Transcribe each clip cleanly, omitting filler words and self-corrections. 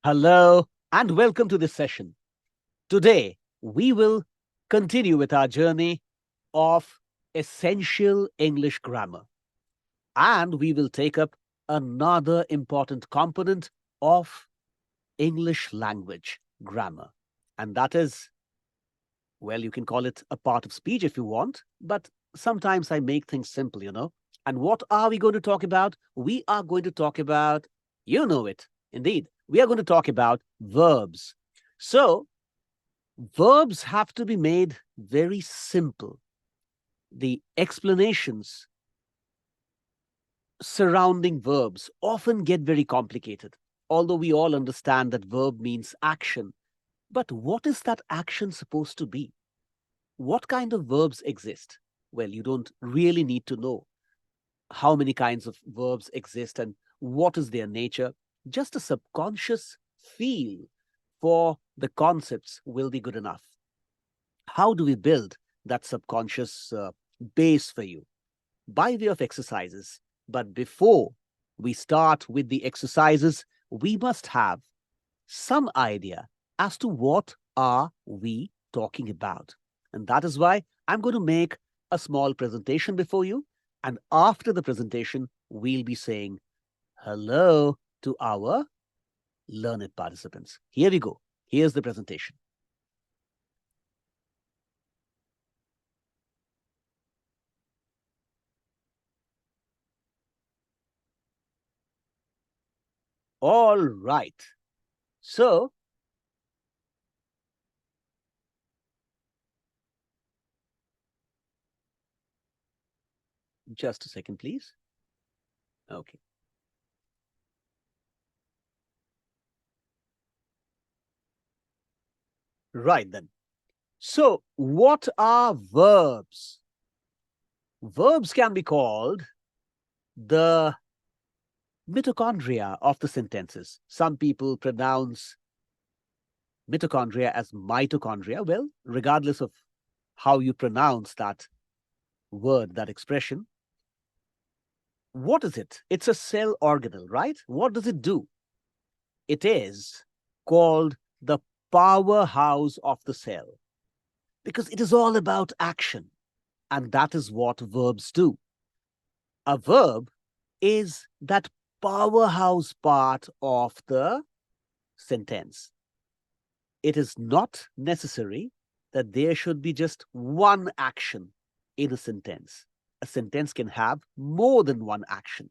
Hello and welcome to this session. Today, we will continue with our journey of essential English grammar. And we will take up another important component of English language grammar. And that is, well, you can call it a part of speech if you want, but sometimes I make things simple. And what are we going to talk about? We are going to talk about, you know it, indeed. We are going to talk about verbs. So, verbs have to be made very simple. The explanations surrounding verbs often get very complicated, although we all understand that verb means action. But what is that action supposed to be? What kind of verbs exist? Well, you don't really need to know how many kinds of verbs exist and what is their nature. Just a subconscious feel for the concepts will be good enough. How do we build that subconscious base for you? By way of exercises. But before we start with the exercises, we must have some idea as to what are we talking about. And that is why I'm going to make a small presentation before you. And after the presentation, we'll be saying hello to our learned participants. Here we go. Here's the presentation. All right. So, just a second, please. Okay. Right then. So, what are verbs? Verbs can be called the mitochondria of the sentences. Some people pronounce mitochondria as mitochondria. Well, regardless of how you pronounce that word, that expression, what is it? It's a cell organelle, right? What does it do? It is called the powerhouse of the cell because it is all about action. And that is what verbs do. A verb is that powerhouse part of the sentence. It is not necessary that there should be just one action in a sentence. A sentence can have more than one action,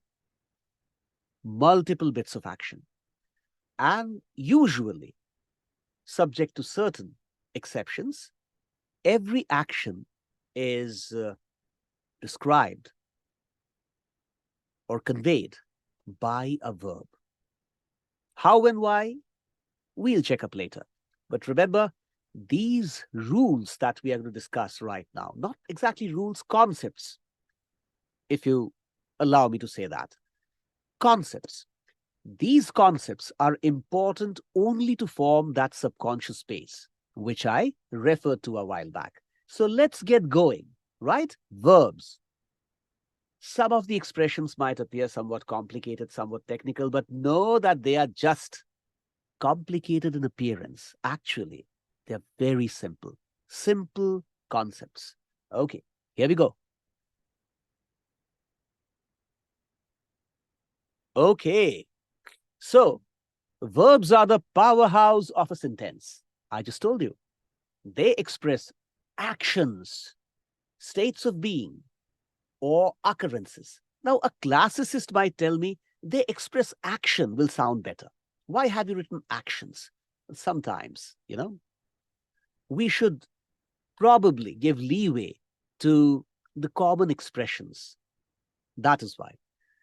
multiple bits of action, and usually, subject to certain exceptions, every action is described or conveyed by a verb. How and why? We'll check up later. But remember, these rules that we are going to discuss right now, not exactly rules, concepts, if you allow me to say that. Concepts. These concepts are important only to form that subconscious space, which I referred to a while back. So let's get going, right? Verbs. Some of the expressions might appear somewhat complicated, somewhat technical, but know that they are just complicated in appearance. Actually, they're very simple. Simple concepts. Okay, here we go. Okay, so verbs are the powerhouse of a sentence. I just told you. They express actions, states of being, or occurrences. Now, a classicist might tell me they express action will sound better. Why have you written actions? Sometimes, we should probably give leeway to the common expressions. That is why.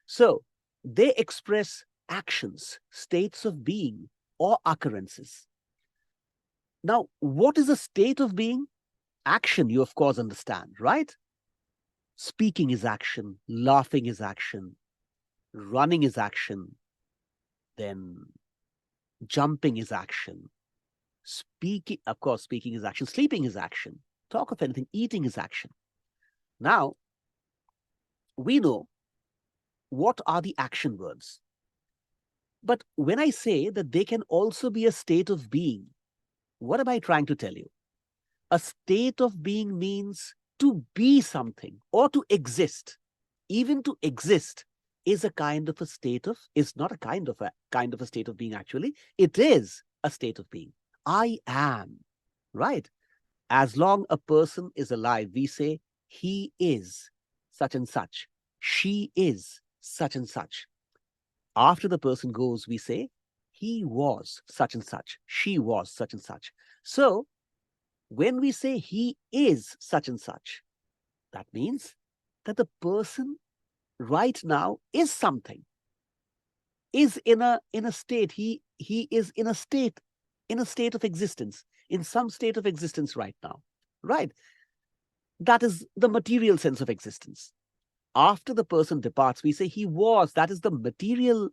So, they express actions, states of being, or occurrences. Now, what is a state of being? Action, you of course understand, right? Speaking is action, laughing is action, running is action, then jumping is action. Speaking, of course, speaking is action, sleeping is action, talk of anything, eating is action. Now, we know what are the action words. But when I say that they can also be a state of being, what am I trying to tell you? A state of being means to be something or to exist. Even to exist is a kind of a state of, is not a kind of a state of being actually. It is a state of being. I am, right? As long a person is alive, we say he is such and such. She is such and such. After the person goes, we say he was such and such. She was such and such. So when we say he is such and such, that means that the person right now is something, is in a state. He is in a state of existence, in some state of existence right now, right? That is the material sense of existence. After the person departs, we say he was. That is the material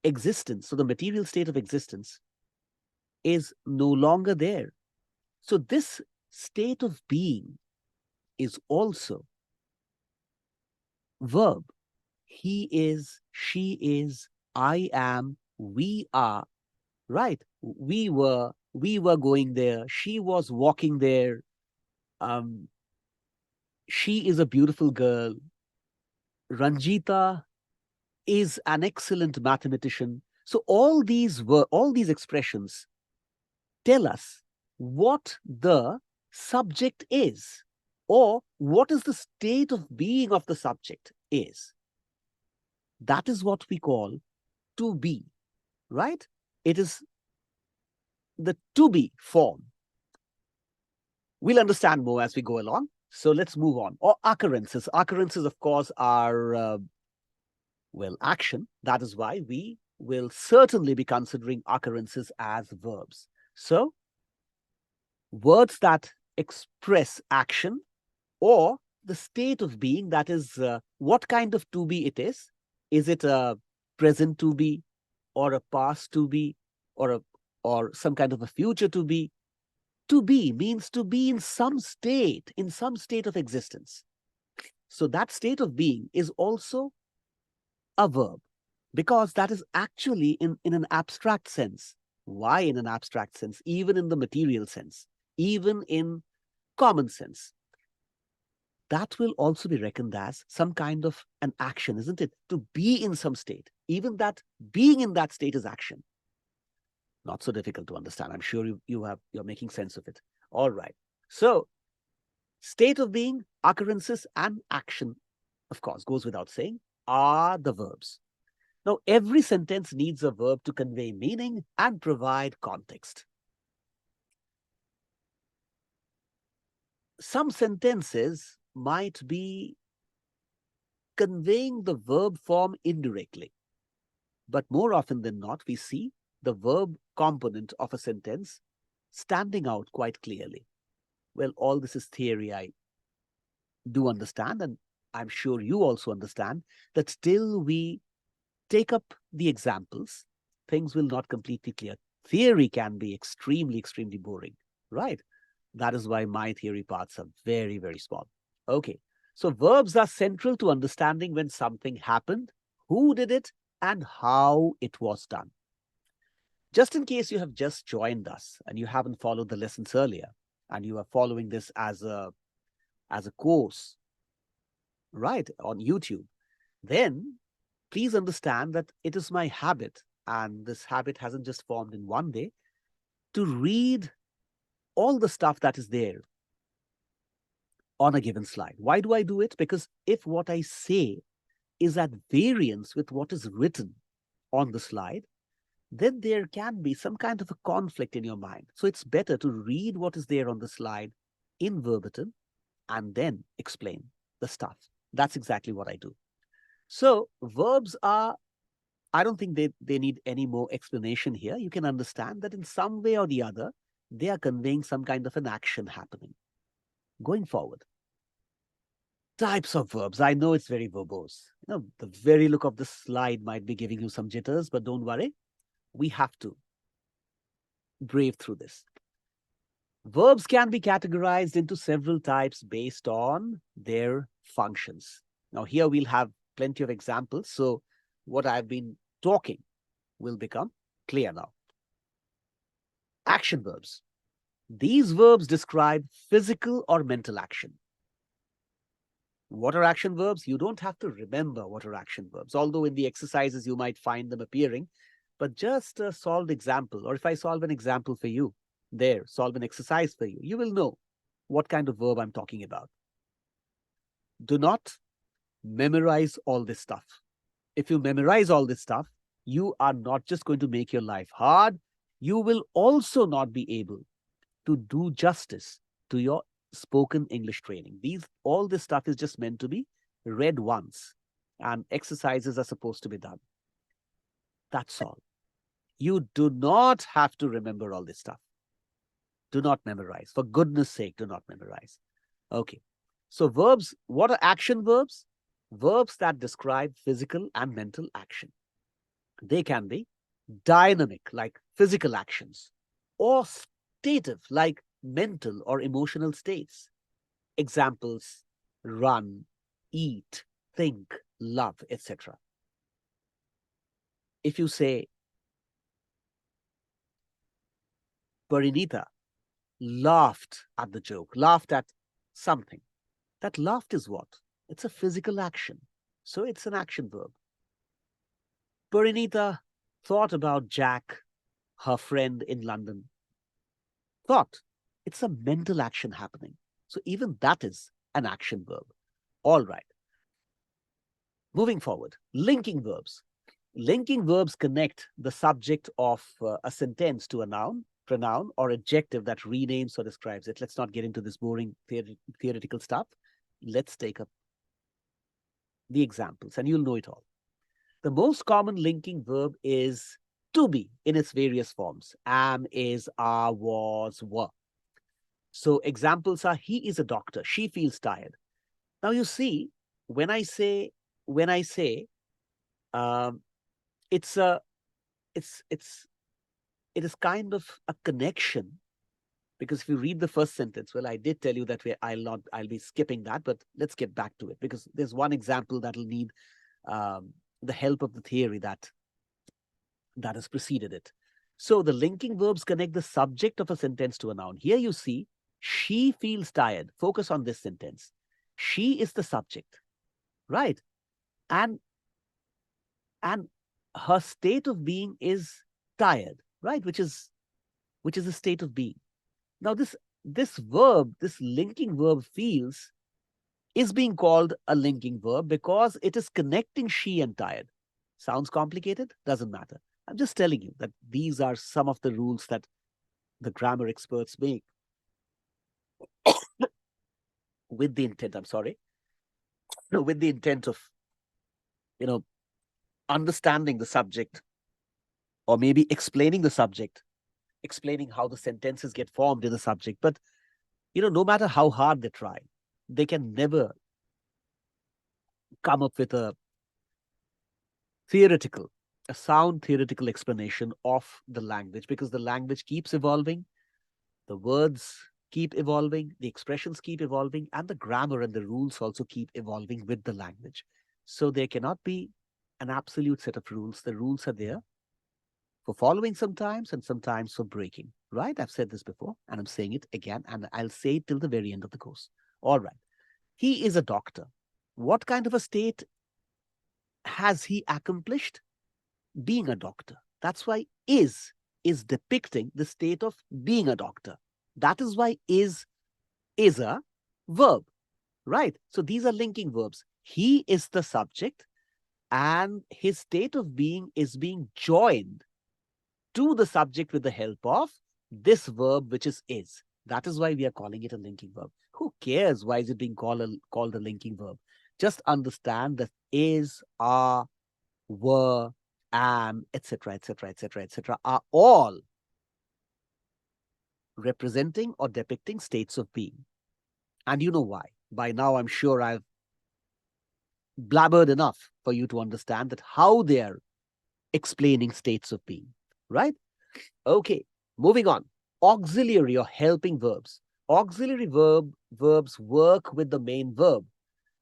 existence. So the material state of existence is no longer there. So this state of being is also verb. He is, she is, I am, we are, right? We were going there. She was walking there. She is a beautiful girl. Ranjita is an excellent mathematician. So all these expressions tell us what the subject is, or what is the state of being of the subject is. That is what we call to be, right? It is the to be form. We'll understand more as we go along. So let's move on. Or occurrences. Occurrences, of course, are, well, action. That is why we will certainly be considering occurrences as verbs. So words that express action or the state of being, that is, what kind of to be it is. Is it a present to be, or a past to be, or some kind of a future to be? To be means to be in some state of existence. So that state of being is also a verb, because that is actually in an abstract sense. Why in an abstract sense? Even in the material sense, even in common sense, that will also be reckoned as some kind of an action, isn't it? To be in some state, even that being in that state is action. Not so difficult to understand. I'm sure you're making sense of it. All right. So state of being, occurrences, and action, of course, goes without saying, are the verbs. Now, every sentence needs a verb to convey meaning and provide context. Some sentences might be conveying the verb form indirectly, but more often than not, we see the verb component of a sentence standing out quite clearly. Well, all this is theory, I do understand, and I'm sure you also understand that till we take up the examples, things will not completely clear. Theory can be extremely, extremely boring, right? That is why my theory parts are very, very small. Okay, so verbs are central to understanding when something happened, who did it, and how it was done. Just in case you have just joined us and you haven't followed the lessons earlier, and you are following this as a course, right, on YouTube, then please understand that it is my habit, and this habit hasn't just formed in one day, to read all the stuff that is there on a given slide. Why do I do it? Because if what I say is at variance with what is written on the slide, then there can be some kind of a conflict in your mind. So it's better to read what is there on the slide in verbatim and then explain the stuff. That's exactly what I do. So verbs are, I don't think they need any more explanation here. You can understand that in some way or the other, they are conveying some kind of an action happening. Going forward, types of verbs. I know it's very verbose. The very look of the slide might be giving you some jitters, but don't worry. We have to brave through this. Verbs can be categorized into several types based on their functions. Now, here we'll have plenty of examples. So what I've been talking will become clear now. Action verbs. These verbs describe physical or mental action. What are action verbs? You don't have to remember what are action verbs, although in the exercises you might find them appearing. But just a solved example, or if I solve an example for you, solve an exercise for you, you will know what kind of verb I'm talking about. Do not memorize all this stuff. If you memorize all this stuff, you are not just going to make your life hard, you will also not be able to do justice to your spoken English training. All this stuff is just meant to be read once, and exercises are supposed to be done. That's all. You do not have to remember all this stuff. Do not memorize. For goodness sake, do not memorize. Okay. So verbs, what are action verbs? Verbs that describe physical and mental action. They can be dynamic, like physical actions, or stative, like mental or emotional states. Examples: run, eat, think, love, etc. If you say, Parinita laughed at the joke, laughed at something, that laughed is what? It's a physical action. So it's an action verb. Parinita thought about Jack, her friend in London. Thought. It's a mental action happening. So even that is an action verb. All right. Moving forward, linking verbs. Linking verbs connect the subject of a sentence to a noun, pronoun, or adjective that renames or describes it. Let's not get into this boring theoretical stuff. Let's take up the examples and you'll know it all. The most common linking verb is to be in its various forms: am, is, are, was, were. So examples are: he is a doctor, she feels tired. Now you see, when I say it is kind of a connection, because if you read the first sentence, well, I did tell you that I'll be skipping that, but let's get back to it, because there's one example that will need the help of the theory that has preceded it. So the linking verbs connect the subject of a sentence to a noun. Here you see, she feels tired. Focus on this sentence. She is the subject, right? And her state of being is tired, right? Which is a state of being. Now this verb, this linking verb, feels, is being called a linking verb because it is connecting she and tired. Sounds complicated? Doesn't matter. I'm just telling you that these are some of the rules that the grammar experts make with the intent, with the intent of, understanding the subject, or maybe explaining the subject, explaining how the sentences get formed in the subject. But, no matter how hard they try, they can never come up with a sound theoretical explanation of the language, because the language keeps evolving, the words keep evolving, the expressions keep evolving, and the grammar and the rules also keep evolving with the language. So there cannot be an absolute set of rules. The rules are there for following sometimes and sometimes for breaking, right? I've said this before and I'm saying it again, and I'll say it till the very end of the course. All right. He is a doctor. What kind of a state has he accomplished? Being a doctor. That's why is depicting the state of being a doctor. That is why is a verb, right? So these are linking verbs. He is the subject and his state of being is being joined to the subject with the help of this verb, which is. That is why we are calling it a linking verb. Who cares why is it being called a linking verb? Just understand that is, are, were, am, etc., etc., etc., etc. are all representing or depicting states of being. And you know why. By now, I'm sure I've blabbered enough for you to understand that how they are explaining states of being, right? Okay, moving on. Auxiliary or helping verbs. Auxiliary verbs work with the main verb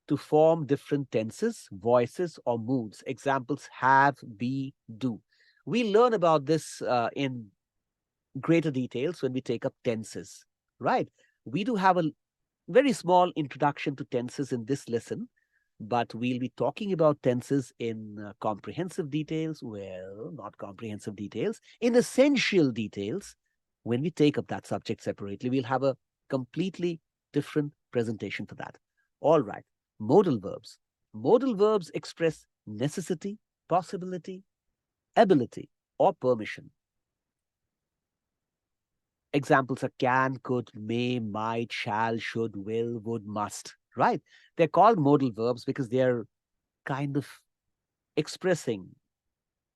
to form different tenses, voices, or moods. Examples: have, be, do. We learn about this in greater details when we take up tenses, right? We do have a very small introduction to tenses in this lesson, but we'll be talking about tenses in comprehensive details, well, not comprehensive details, in essential details. When we take up that subject separately, we'll have a completely different presentation for that. All right, modal verbs. Modal verbs express necessity, possibility, ability, or permission. Examples are can, could, may, might, shall, should, will, would, must, right? They're called modal verbs because they're kind of expressing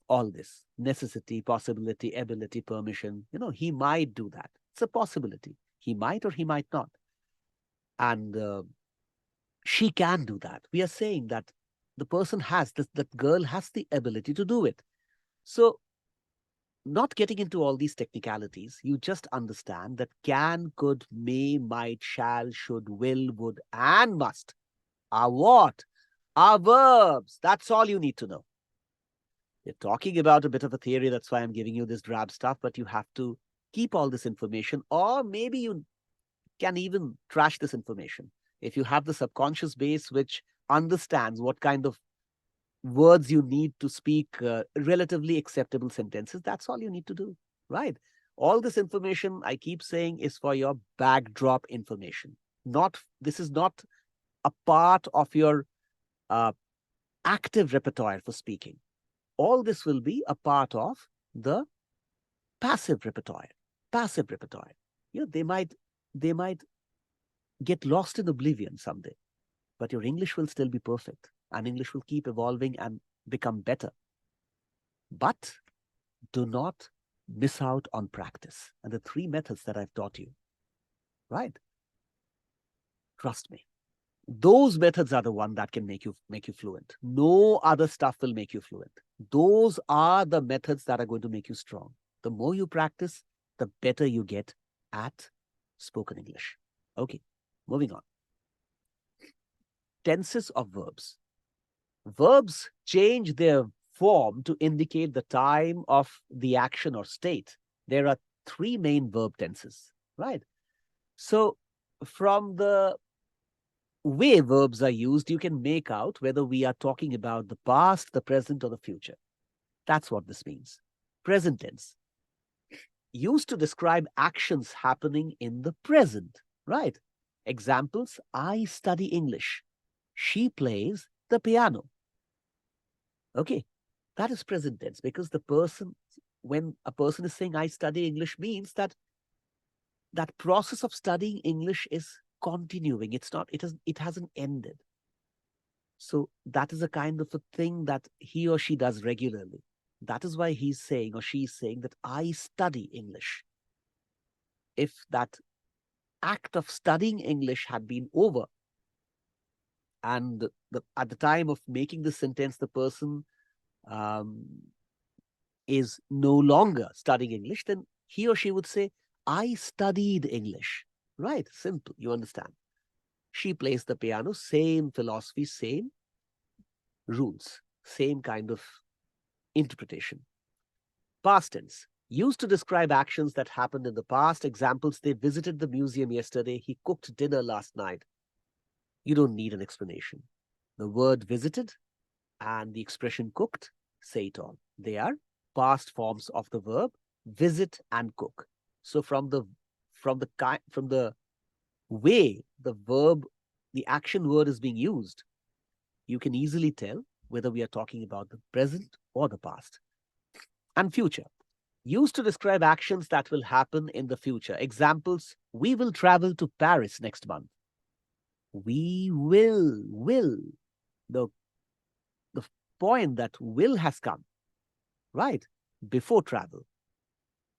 all this necessity, possibility, ability, permission. He might do that. It's a possibility. He might or he might not. And she can do that. We are saying that the person has, that girl has the ability to do it. So, not getting into all these technicalities, you just understand that can, could, may, might, shall, should, will, would, and must are what? Are verbs. That's all you need to know. We're talking about a bit of a theory, that's why I'm giving you this drab stuff, but you have to keep all this information, or maybe you can even trash this information. If you have the subconscious base which understands what kind of words you need to speak relatively acceptable sentences, that's all you need to do, right? All this information, I keep saying, is for your backdrop information. This is not a part of your active repertoire for speaking. All this will be a part of the passive repertoire. Passive repertoire. They might get lost in oblivion someday, but your English will still be perfect, and English will keep evolving and become better. But do not miss out on practice and the 3 methods that I've taught you, right? Trust me. Those methods are the one that can make you fluent. No other stuff will make you fluent. Those are the methods that are going to make you strong. The more you practice, the better you get at spoken English. Okay, moving on. Tenses of verbs. Verbs change their form to indicate the time of the action or state. There are 3 main verb tenses, right? So from the way verbs are used, you can make out whether we are talking about the past, the present, or the future. That's what this means. Present tense, used to describe actions happening in the present, right? Examples, I study English. She plays the piano. Okay, that is present tense because when a person is saying I study English, means that that process of studying English is continuing. It hasn't ended. So that is a kind of a thing that he or she does regularly. That is why he's saying or she's saying that I study English. If that act of studying English had been over, and at the time of making the sentence, the person is no longer studying English, then he or she would say, I studied English. Right? Simple. You understand. She plays the piano, same philosophy, same rules, same kind of interpretation. Past tense, used to describe actions that happened in the past. Examples, they visited the museum yesterday. He cooked dinner last night. You don't need an explanation. The word visited and the expression cooked say it all. They are past forms of the verb visit and cook. So from the way the action word is being used, you can easily tell whether we are talking about the present or the past. And future, used to describe actions that will happen in the future. Examples, we will travel to Paris next month. We will. The point that will has come, right, before travel,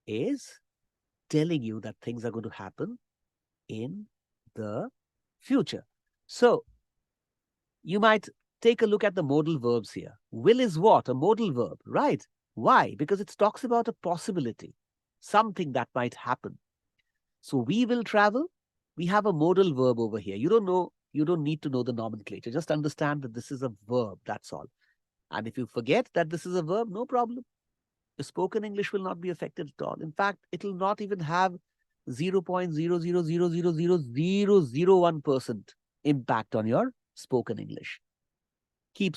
is telling you that things are going to happen in the future. So you might take a look at the modal verbs here. Will is what? A modal verb, right? Why? Because it talks about a possibility, something that might happen. So we will travel. We have a modal verb over here. You don't need to know the nomenclature. Just understand that this is a verb, that's all. And if you forget that this is a verb, no problem. The spoken English will not be affected at all. In fact, it will not even have 0.000000001% impact on your spoken English. I keep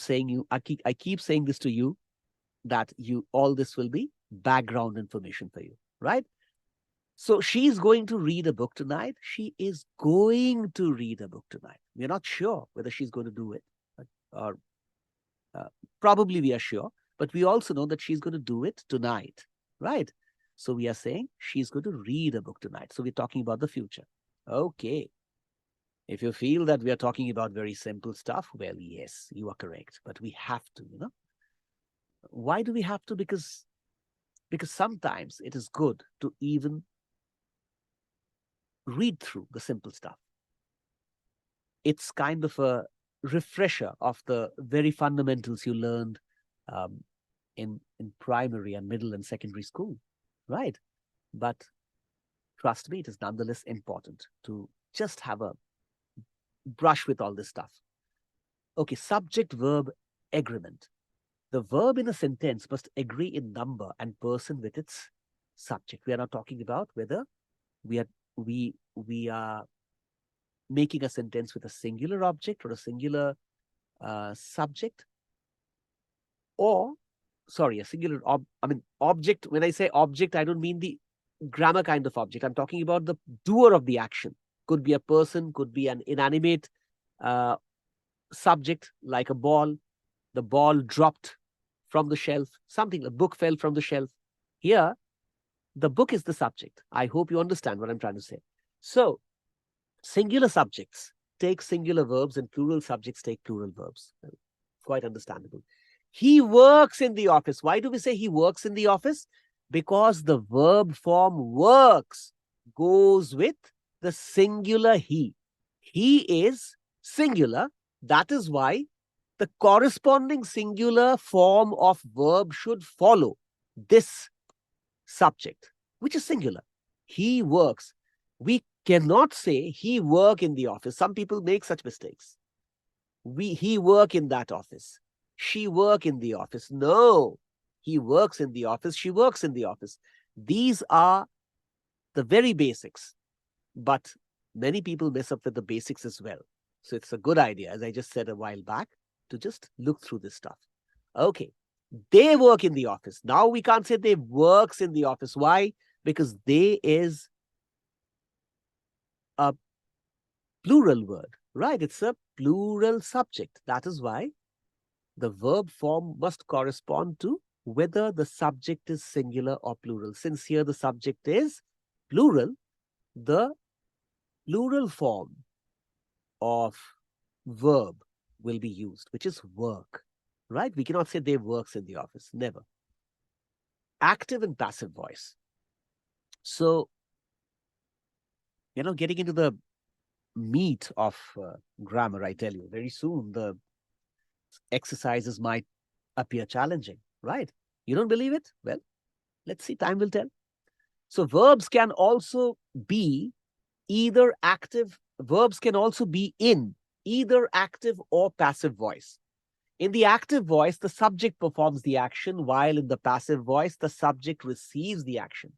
saying this to you, that all this will be background information for you, right? So she's going to read a book tonight. She is going to read a book tonight. We're not sure whether she's going to do it, or probably we are sure, but we also know that she's going to do it tonight, right? So we are saying she's going to read a book tonight. So we're talking about the future. Okay. If you feel that we are talking about very simple stuff, well, yes, you are correct. But we have to, Why do we have to? Because sometimes it is good to even read through the simple stuff. It's kind of a refresher of the very fundamentals you learned in primary and middle and secondary school, right? But trust me, it is nonetheless important to just have a brush with all this stuff. Okay, subject verb agreement. The verb in a sentence must agree in number and person with its subject. We are not talking about whether we are making a sentence with a singular object or a singular subject, or sorry, a singular object. When I say object, I don't mean the grammar kind of object. I'm talking about the doer of the action. Could be a person, could be an inanimate subject like a ball. The ball dropped from the shelf, something, a book fell from the shelf. Here, the book is the subject. I hope you understand what I'm trying to say. So, singular subjects take singular verbs and plural subjects take plural verbs. Quite understandable. He works in the office. Why do we say he works in the office? Because the verb form works goes with the singular he. He is singular. That is why the corresponding singular form of verb should follow this subject, which is singular. He works. We cannot say he work in the office. Some people make such mistakes. He work in that office. She work in the office. No, he works in the office. She works in the office. These are the very basics, but many people mess up with the basics as well. So it's a good idea, as I just said a while back, to just look through this stuff. Okay, they work in the office. Now we can't say they works in the office. Why? Because they is a plural word, right? It's a plural subject. That is why the verb form must correspond to whether the subject is singular or plural. Since here the subject is plural, the plural form of verb will be used, which is work, right? We cannot say they works in the office, never. Active and passive voice. So, getting into the meat of grammar, I tell you, very soon the exercises might appear challenging, right? You don't believe it? Well, let's see, time will tell. So verbs can also be either active, verbs can also be in either active or passive voice. In the active voice, the subject performs the action, while in the passive voice, the subject receives the action.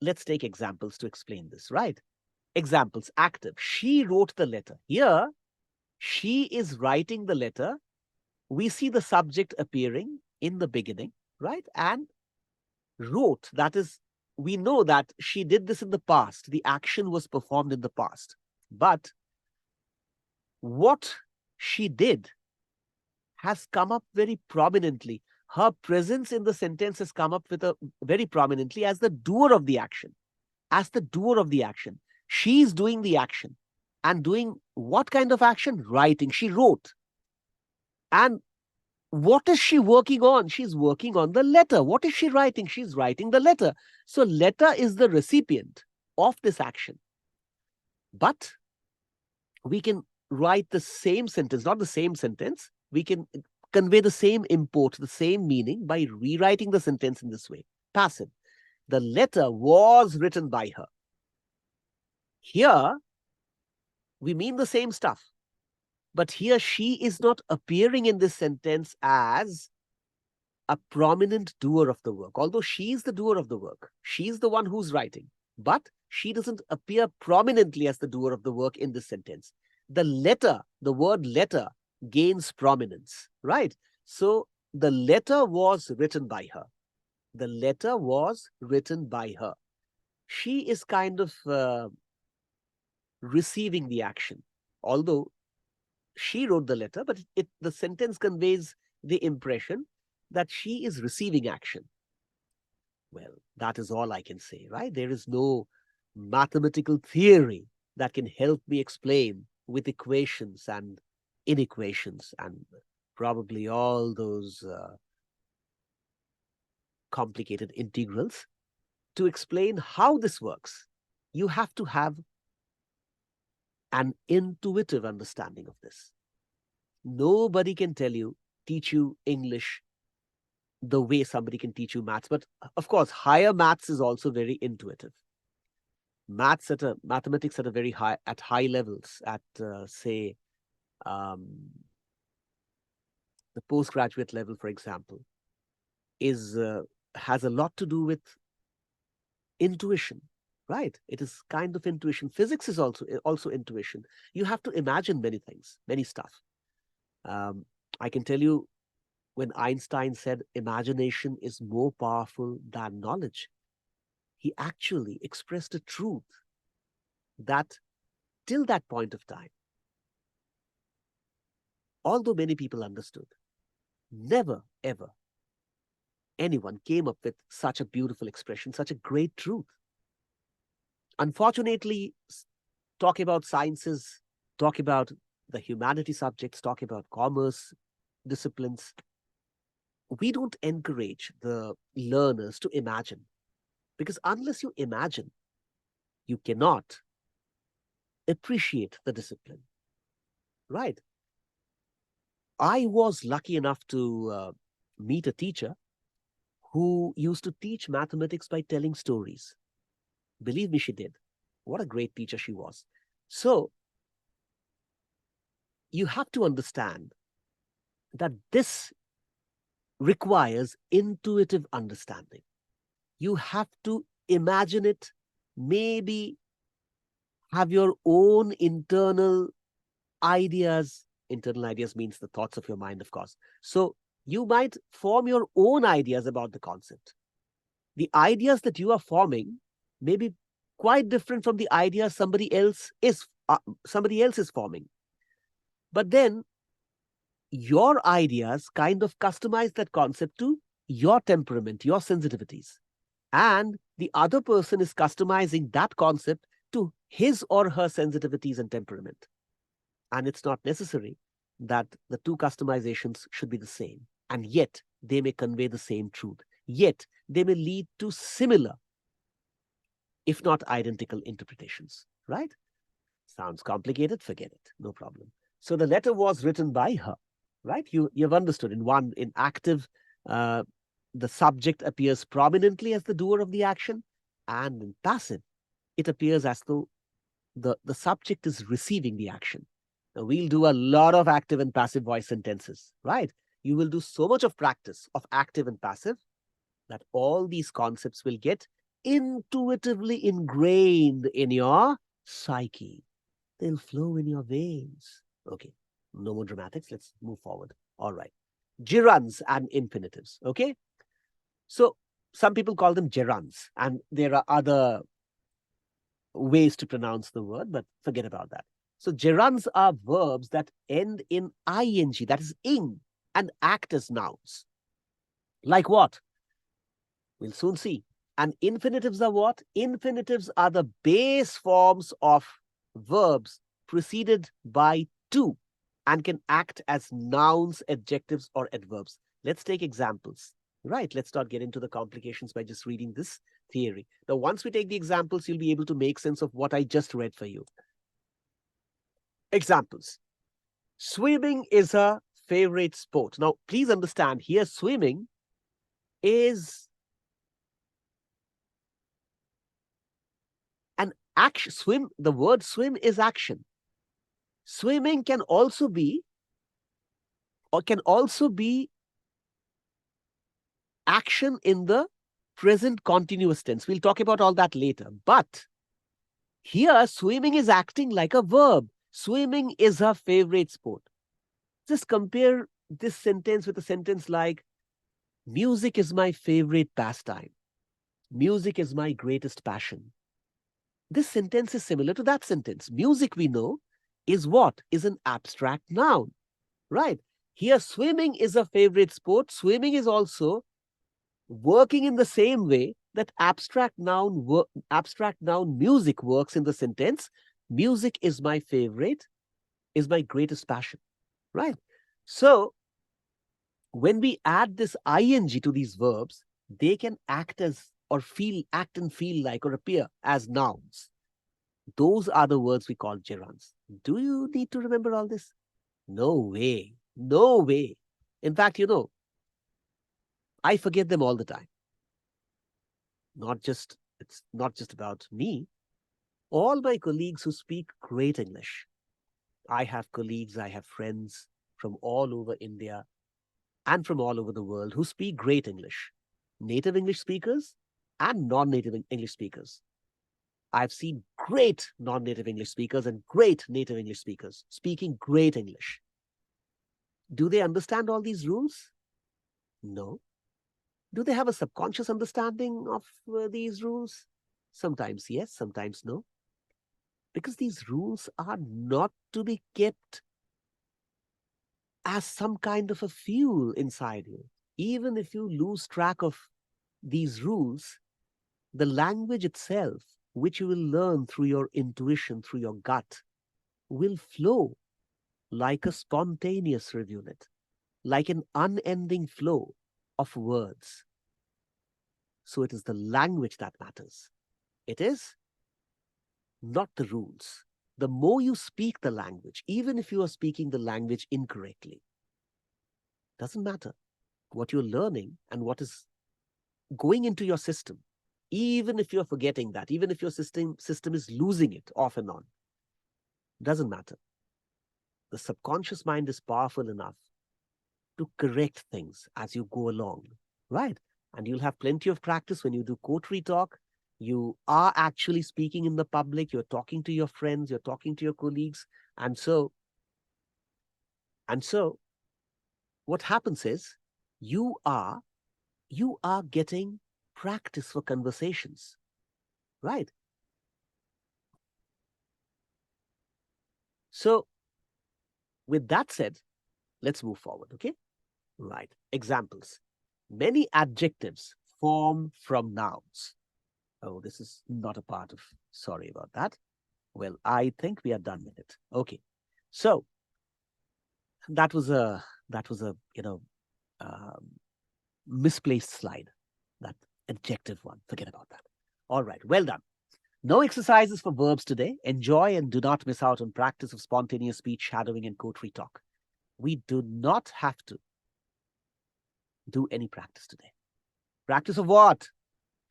Let's take examples to explain this, right? Examples, active. She wrote the letter. Here, she is writing the letter. We see the subject appearing in the beginning, right? And wrote, that is, we know that she did this in the past. The action was performed in the past. But what she did has come up very prominently. Her presence in the sentence has come up with very prominently as the doer of the action. As the doer of the action. She's doing the action. And doing what kind of action? Writing. She wrote. And what is she working on? She's working on the letter. What is she writing? She's writing the letter. So letter is the recipient of this action. But we can write the same sentence, not the same sentence. We can convey the same import, the same meaning by rewriting the sentence in this way. Passive. The letter was written by her. Here, we mean the same stuff. But here, she is not appearing in this sentence as a prominent doer of the work. Although she's the doer of the work, she's the one who's writing, but she doesn't appear prominently as the doer of the work in this sentence. The letter, the word letter, gains prominence, right? So the letter was written by her. The letter was written by her. She is kind of receiving the action, although she wrote the letter, but the sentence conveys the impression that she is receiving action. Well, that is all I can say, right? There is no mathematical theory that can help me explain with equations and inequations and probably all those complicated integrals to explain how this works. You have to have an intuitive understanding of this. Nobody can teach you English the way somebody can teach you maths. But of course, higher maths is also very intuitive. Mathematics at high levels, at say um, the postgraduate level, for example, is has a lot to do with intuition, right? It is kind of intuition. Physics is also intuition. You have to imagine many things, many stuff. I can tell you, when Einstein said imagination is more powerful than knowledge, he actually expressed a truth that till that point of time, although many people understood, never ever anyone came up with such a beautiful expression, such a great truth. Unfortunately, talk about sciences, talk about the humanity subjects, talk about commerce disciplines, we don't encourage the learners to imagine, because unless you imagine, you cannot appreciate the discipline, right? I was lucky enough to meet a teacher who used to teach mathematics by telling stories. Believe me, she did. What a great teacher she was. So you have to understand that this requires intuitive understanding. You have to imagine it, maybe have your own internal ideas. Internal ideas means the thoughts of your mind, of course. So you might form your own ideas about the concept. The ideas that you are forming may be quite different from the ideas somebody else is forming. But then your ideas kind of customize that concept to your temperament, your sensitivities. And the other person is customizing that concept to his or her sensitivities and temperament. And it's not necessary that the two customizations should be the same. And yet they may convey the same truth. Yet they may lead to similar, if not identical, interpretations, right? Sounds complicated? Forget it. No problem. So the letter was written by her, right? You've understood. In active, the subject appears prominently as the doer of the action, and in passive, it appears as though the subject is receiving the action. Now, we'll do a lot of active and passive voice sentences, right? You will do so much of practice of active and passive that all these concepts will get intuitively ingrained in your psyche. They'll flow in your veins. Okay, no more dramatics. Let's move forward. All right. Gerunds and infinitives. Okay. So some people call them gerunds, and there are other ways to pronounce the word, but forget about that. So gerunds are verbs that end in ing, that is ing, and act as nouns. Like what? We'll soon see. And infinitives are what? Infinitives are the base forms of verbs preceded by to and can act as nouns, adjectives, or adverbs. Let's take examples. Right, let's not get into the complications by just reading this theory. Now, once we take the examples, you'll be able to make sense of what I just read for you. Examples. Swimming is her favorite sport. Now, please understand here, swimming is an action. The word swim is action. Swimming can also be action in the present continuous tense. We'll talk about all that later. But here, swimming is acting like a verb. Swimming is her favorite sport. Just compare this sentence with a sentence like, music is my favorite pastime. Music is my greatest passion. This sentence is similar to that sentence. Music, we know, is what? Is an abstract noun, right? Here, swimming is a favorite sport. Swimming is also working in the same way that abstract noun music works in the sentence. Music is my favorite, is my greatest passion, right? So when we add this ing to these verbs, they can act as or act and feel like or appear as nouns. Those are the words we call gerunds. Do you need to remember all this? No way. No way. In fact, I forget them all the time. It's not just about me. All my colleagues who speak great English. I have colleagues, I have friends from all over India and from all over the world who speak great English. Native English speakers and non-native English speakers. I've seen great non-native English speakers and great native English speakers speaking great English. Do they understand all these rules? No. Do they have a subconscious understanding of these rules? Sometimes yes, sometimes no. Because these rules are not to be kept as some kind of a fuel inside you. Even if you lose track of these rules, the language itself, which you will learn through your intuition, through your gut, will flow like a spontaneous rivulet, like an unending flow of words. So it is the language that matters. It is not the rules. The more you speak the language, even if you are speaking the language incorrectly, doesn't matter what you're learning and what is going into your system. Even if you're forgetting that, even if your system is losing it off and on, doesn't matter. The subconscious mind is powerful enough to correct things as you go along, right? And you'll have plenty of practice when you do coterie talk. You are actually speaking in the public, you're talking to your friends, you're talking to your colleagues. And so what happens is you are getting practice for conversations, right? So with that said, let's move forward, okay? Right. Examples. Many adjectives form from nouns. Oh, this is not a part of, sorry about that. Well, I think we are done with it. Okay. So that was a um, misplaced slide. That adjective one. Forget about that. All right. Well done. No exercises for verbs today. Enjoy and do not miss out on practice of spontaneous speech, shadowing, and coterie talk. We do not have to do any practice today. Practice of what?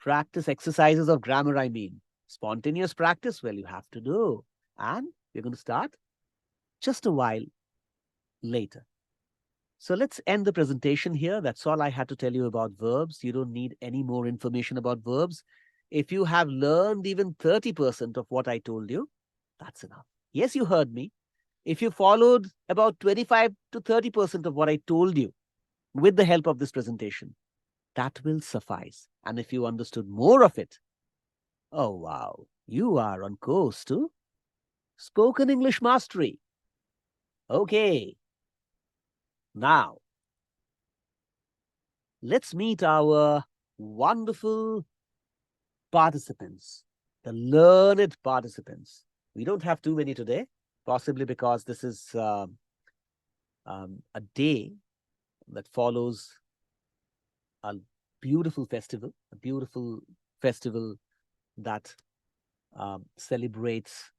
Practice exercises of grammar, I mean. Spontaneous practice, well, you have to do. And we're going to start just a while later. So let's end the presentation here. That's all I had to tell you about verbs. You don't need any more information about verbs. If you have learned even 30% of what I told you, that's enough. Yes, you heard me. If you followed about 25 to 30% of what I told you with the help of this presentation, that will suffice. And if you understood more of it, oh wow, you are on course to spoken English mastery. Okay, now let's meet our wonderful participants, the learned participants. We don't have too many today, possibly because this is a day that follows a beautiful festival that celebrates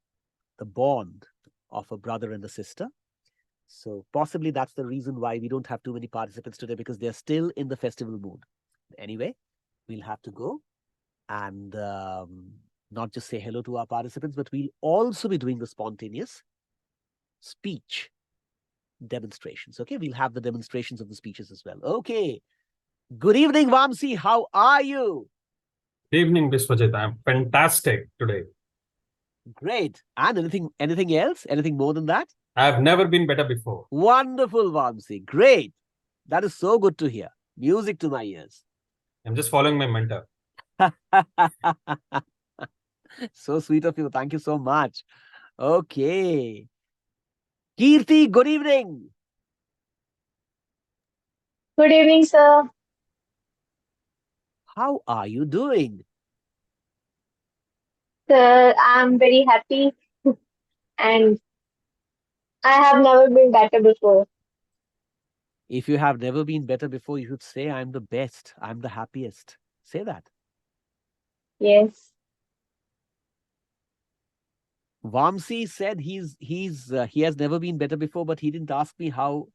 the bond of a brother and a sister. So possibly that's the reason why we don't have too many participants today, because they're still in the festival mood. Anyway, we'll have to go and not just say hello to our participants, but we'll also be doing the spontaneous speech demonstrations. Okay, we'll have the demonstrations of the speeches as well. Okay, Good evening, Vamsi. How are you? Evening, Biswajit. I'm fantastic today. Great. And anything else? Anything more than that? I've never been better before. Wonderful, Vamsi. Great. That is so good to hear. Music to my ears. I'm just following my mentor. So sweet of you. Thank you so much. Okay. Kirti, good evening. Good evening, sir. How are you doing? Sir, I'm very happy and I have never been better before. If you have never been better before, you should say, I'm the best. I'm the happiest. Say that. Yes. Vamsi said he has never been better before, but he didn't ask me how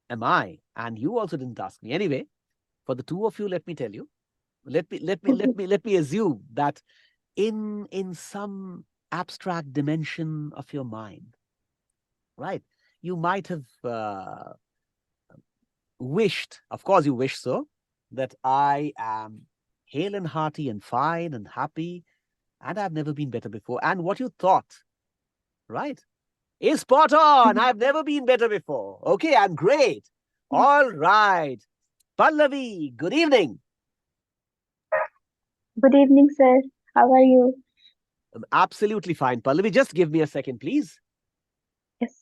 am I, and you also didn't ask me. Anyway, for the two of you, let me tell you. Let me assume that in some abstract dimension of your mind, right? You might have wished, of course, you wish so, that I am hale and hearty and fine and happy, and I've never been better before. And what you thought, right, is spot on. I've never been better before. Okay, I'm great. All right. Pallavi, good evening. Good evening, sir. How are you? I'm absolutely fine. Pallavi, just give me a second, please. Yes.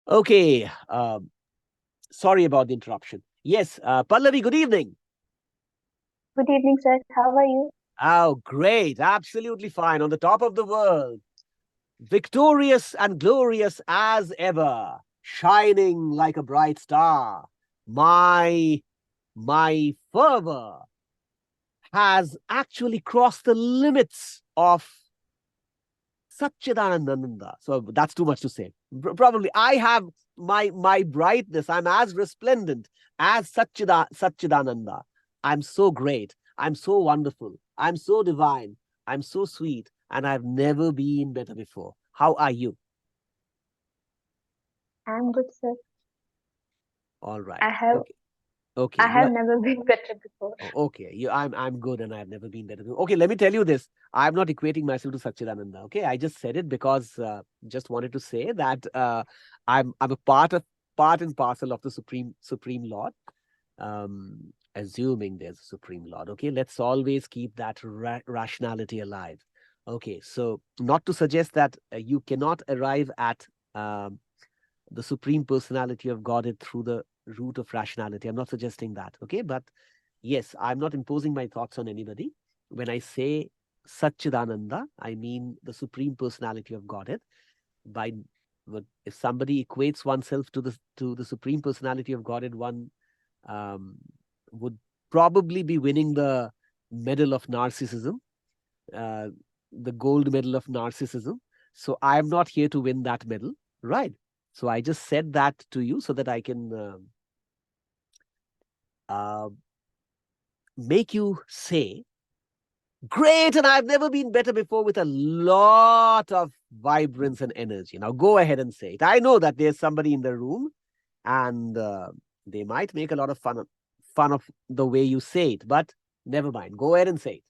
Okay. Sorry about the interruption. Yes, Pallavi, good evening. Good evening, sir. How are you? Oh, great. Absolutely fine. On the top of the world. Victorious and glorious as ever. Shining like a bright star. My fervor has actually crossed the limits of Satchidananda. So that's too much to say. Probably I have my brightness. I'm as resplendent as Satchidananda. I'm so great. I'm so wonderful. I'm so divine. I'm so sweet. And I've never been better before. How are you? I'm good, sir. All right. I have Okay. Okay. I You have are never been better before. okay. I'm good and I've never been better. Okay, let me tell you this. I'm not equating myself to Satchidananda. Okay. I just said it because just wanted to say that I'm a part and parcel of the Supreme Lord. Assuming there's a Supreme Lord. Okay, let's always keep that rationality alive. Okay, so not to suggest that you cannot arrive at um, the Supreme Personality of Godhead through the route of rationality. I'm not suggesting that. Okay, but yes, I'm not imposing my thoughts on anybody. When I say Satchidananda, I mean the Supreme Personality of Godhead. By if somebody equates oneself to the Supreme Personality of Godhead, one um, would probably be winning the medal of narcissism, uh, the gold medal of narcissism. So I'm not here to win that medal, right? So I just said that to you so that I can uh, make you say, great, and I've never been better before, with a lot of vibrance and energy. Now go ahead and say it. I know that there's somebody in the room and they might make a lot of fun of the way you say it, but never mind. Go ahead and say it.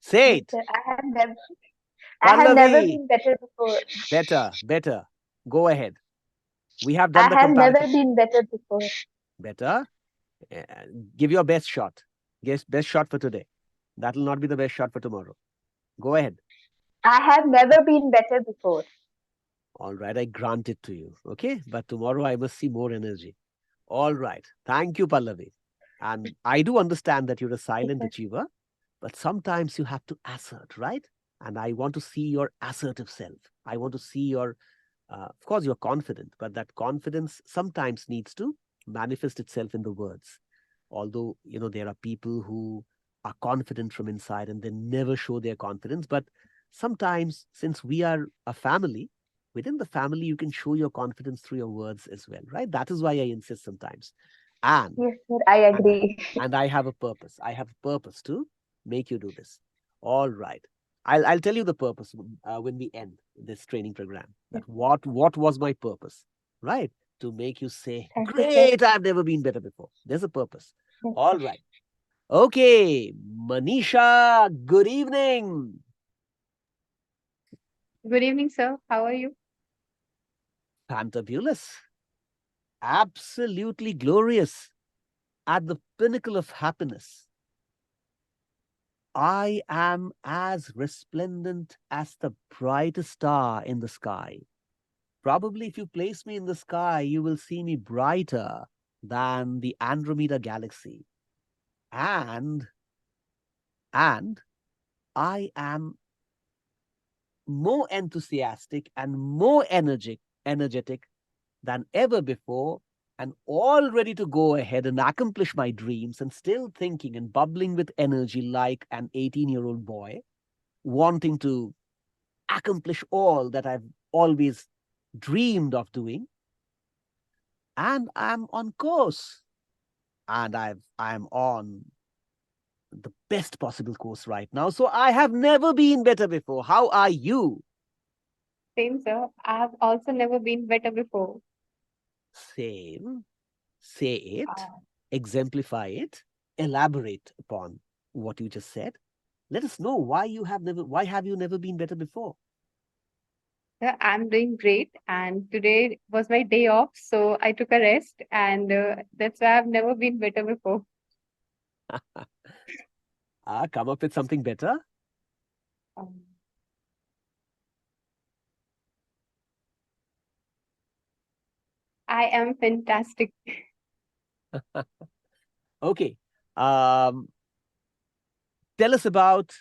Say Yes, it. sir. I have never Pallavi. been better before. Better. Go ahead. We have I done the have never comparative. been better before. Better. Uh, Give your best shot. Guess best shot for today. That will not be the best shot for tomorrow. Go ahead. I have never been better before. All right, I grant it to you. Okay, but tomorrow I must see more energy. All right. Thank you, Pallavi. And I do understand that you're a Yes, silent sir. achiever, but sometimes you have to assert, right? And I want to see your assertive self. I want to see your, of course, you're confident, but that confidence sometimes needs to manifest itself in the words. Although, there are people who are confident from inside and they never show their confidence. But sometimes, since we are a family, within the family, you can show your confidence through your words as well, right? That is why I insist sometimes. And Yes, sir, I and I, agree. and I have a purpose. I have a purpose to make you do this. All right. I'll tell you the purpose when we end this training program. That what was my purpose, right? To make you say, Thank you, sir. "Great! I've never been better before." There's a purpose. Yes, All sir. right. Okay, Manisha. Good evening. Good evening, sir. How are you? Fantabulous. Absolutely glorious. At the pinnacle of happiness. I am as resplendent as the brightest star in the sky. Probably, if you place me in the sky, you will see me brighter than the Andromeda galaxy. And and I am more enthusiastic and more energetic than ever before, and all ready to go ahead and accomplish my dreams, and still thinking and bubbling with energy like an 18-year-old boy, wanting to accomplish all that I've always dreamed of doing. And I'm on course. And I'm on the best possible course right now. So I have never been better before. How are you? Same, sir. I have also never been better before. Same. Say it, Uh, exemplify it, elaborate upon what you just said. Let us know why have you never been better before? Sir, I'm doing great, and today was my day off, so I took a rest, and that's why I've never been better before. Come up with something better. Um, I am fantastic. Okay. Um, Tell us about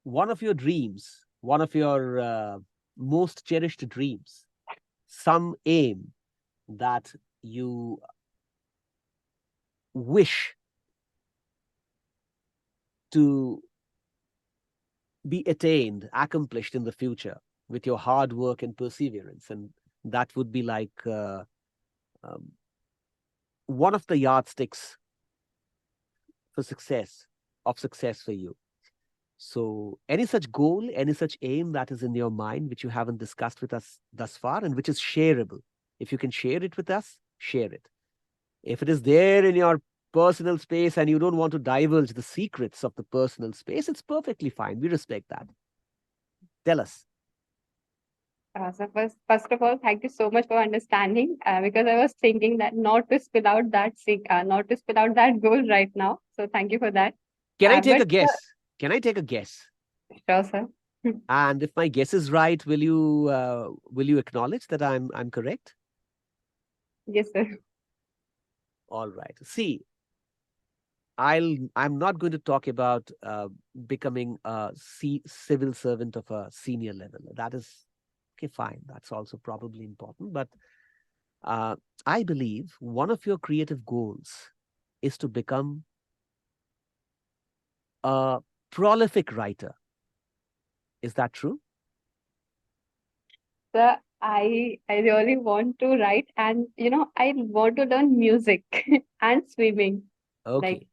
one of your dreams, one of your most cherished dreams, some aim that you wish to be attained, accomplished in the future with your hard work and perseverance. And that would be like um, one of the yardsticks for success for you. So, any such goal, any such aim that is in your mind, which you haven't discussed with us thus far, and which is shareable. If you can share it with us, share it. If it is there in your personal space and you don't want to divulge the secrets of the personal space, it's perfectly fine. We respect that. Tell us. So first of all, thank you so much for understanding, because I was thinking that not to spill out not to spill out that goal right now. So thank you for that. Can I take But a guess? Can I take a guess? sure, sir. And if my guess is right, will you acknowledge that I'm correct? Yes, sir. All right. See, I'm not going to talk about becoming a civil servant of a senior level. That is okay, fine. That's also probably important. But uh, I believe one of your creative goals is to become a prolific writer. Is that true? Sir, I really want to write, and I want to learn music and swimming. Like Okay.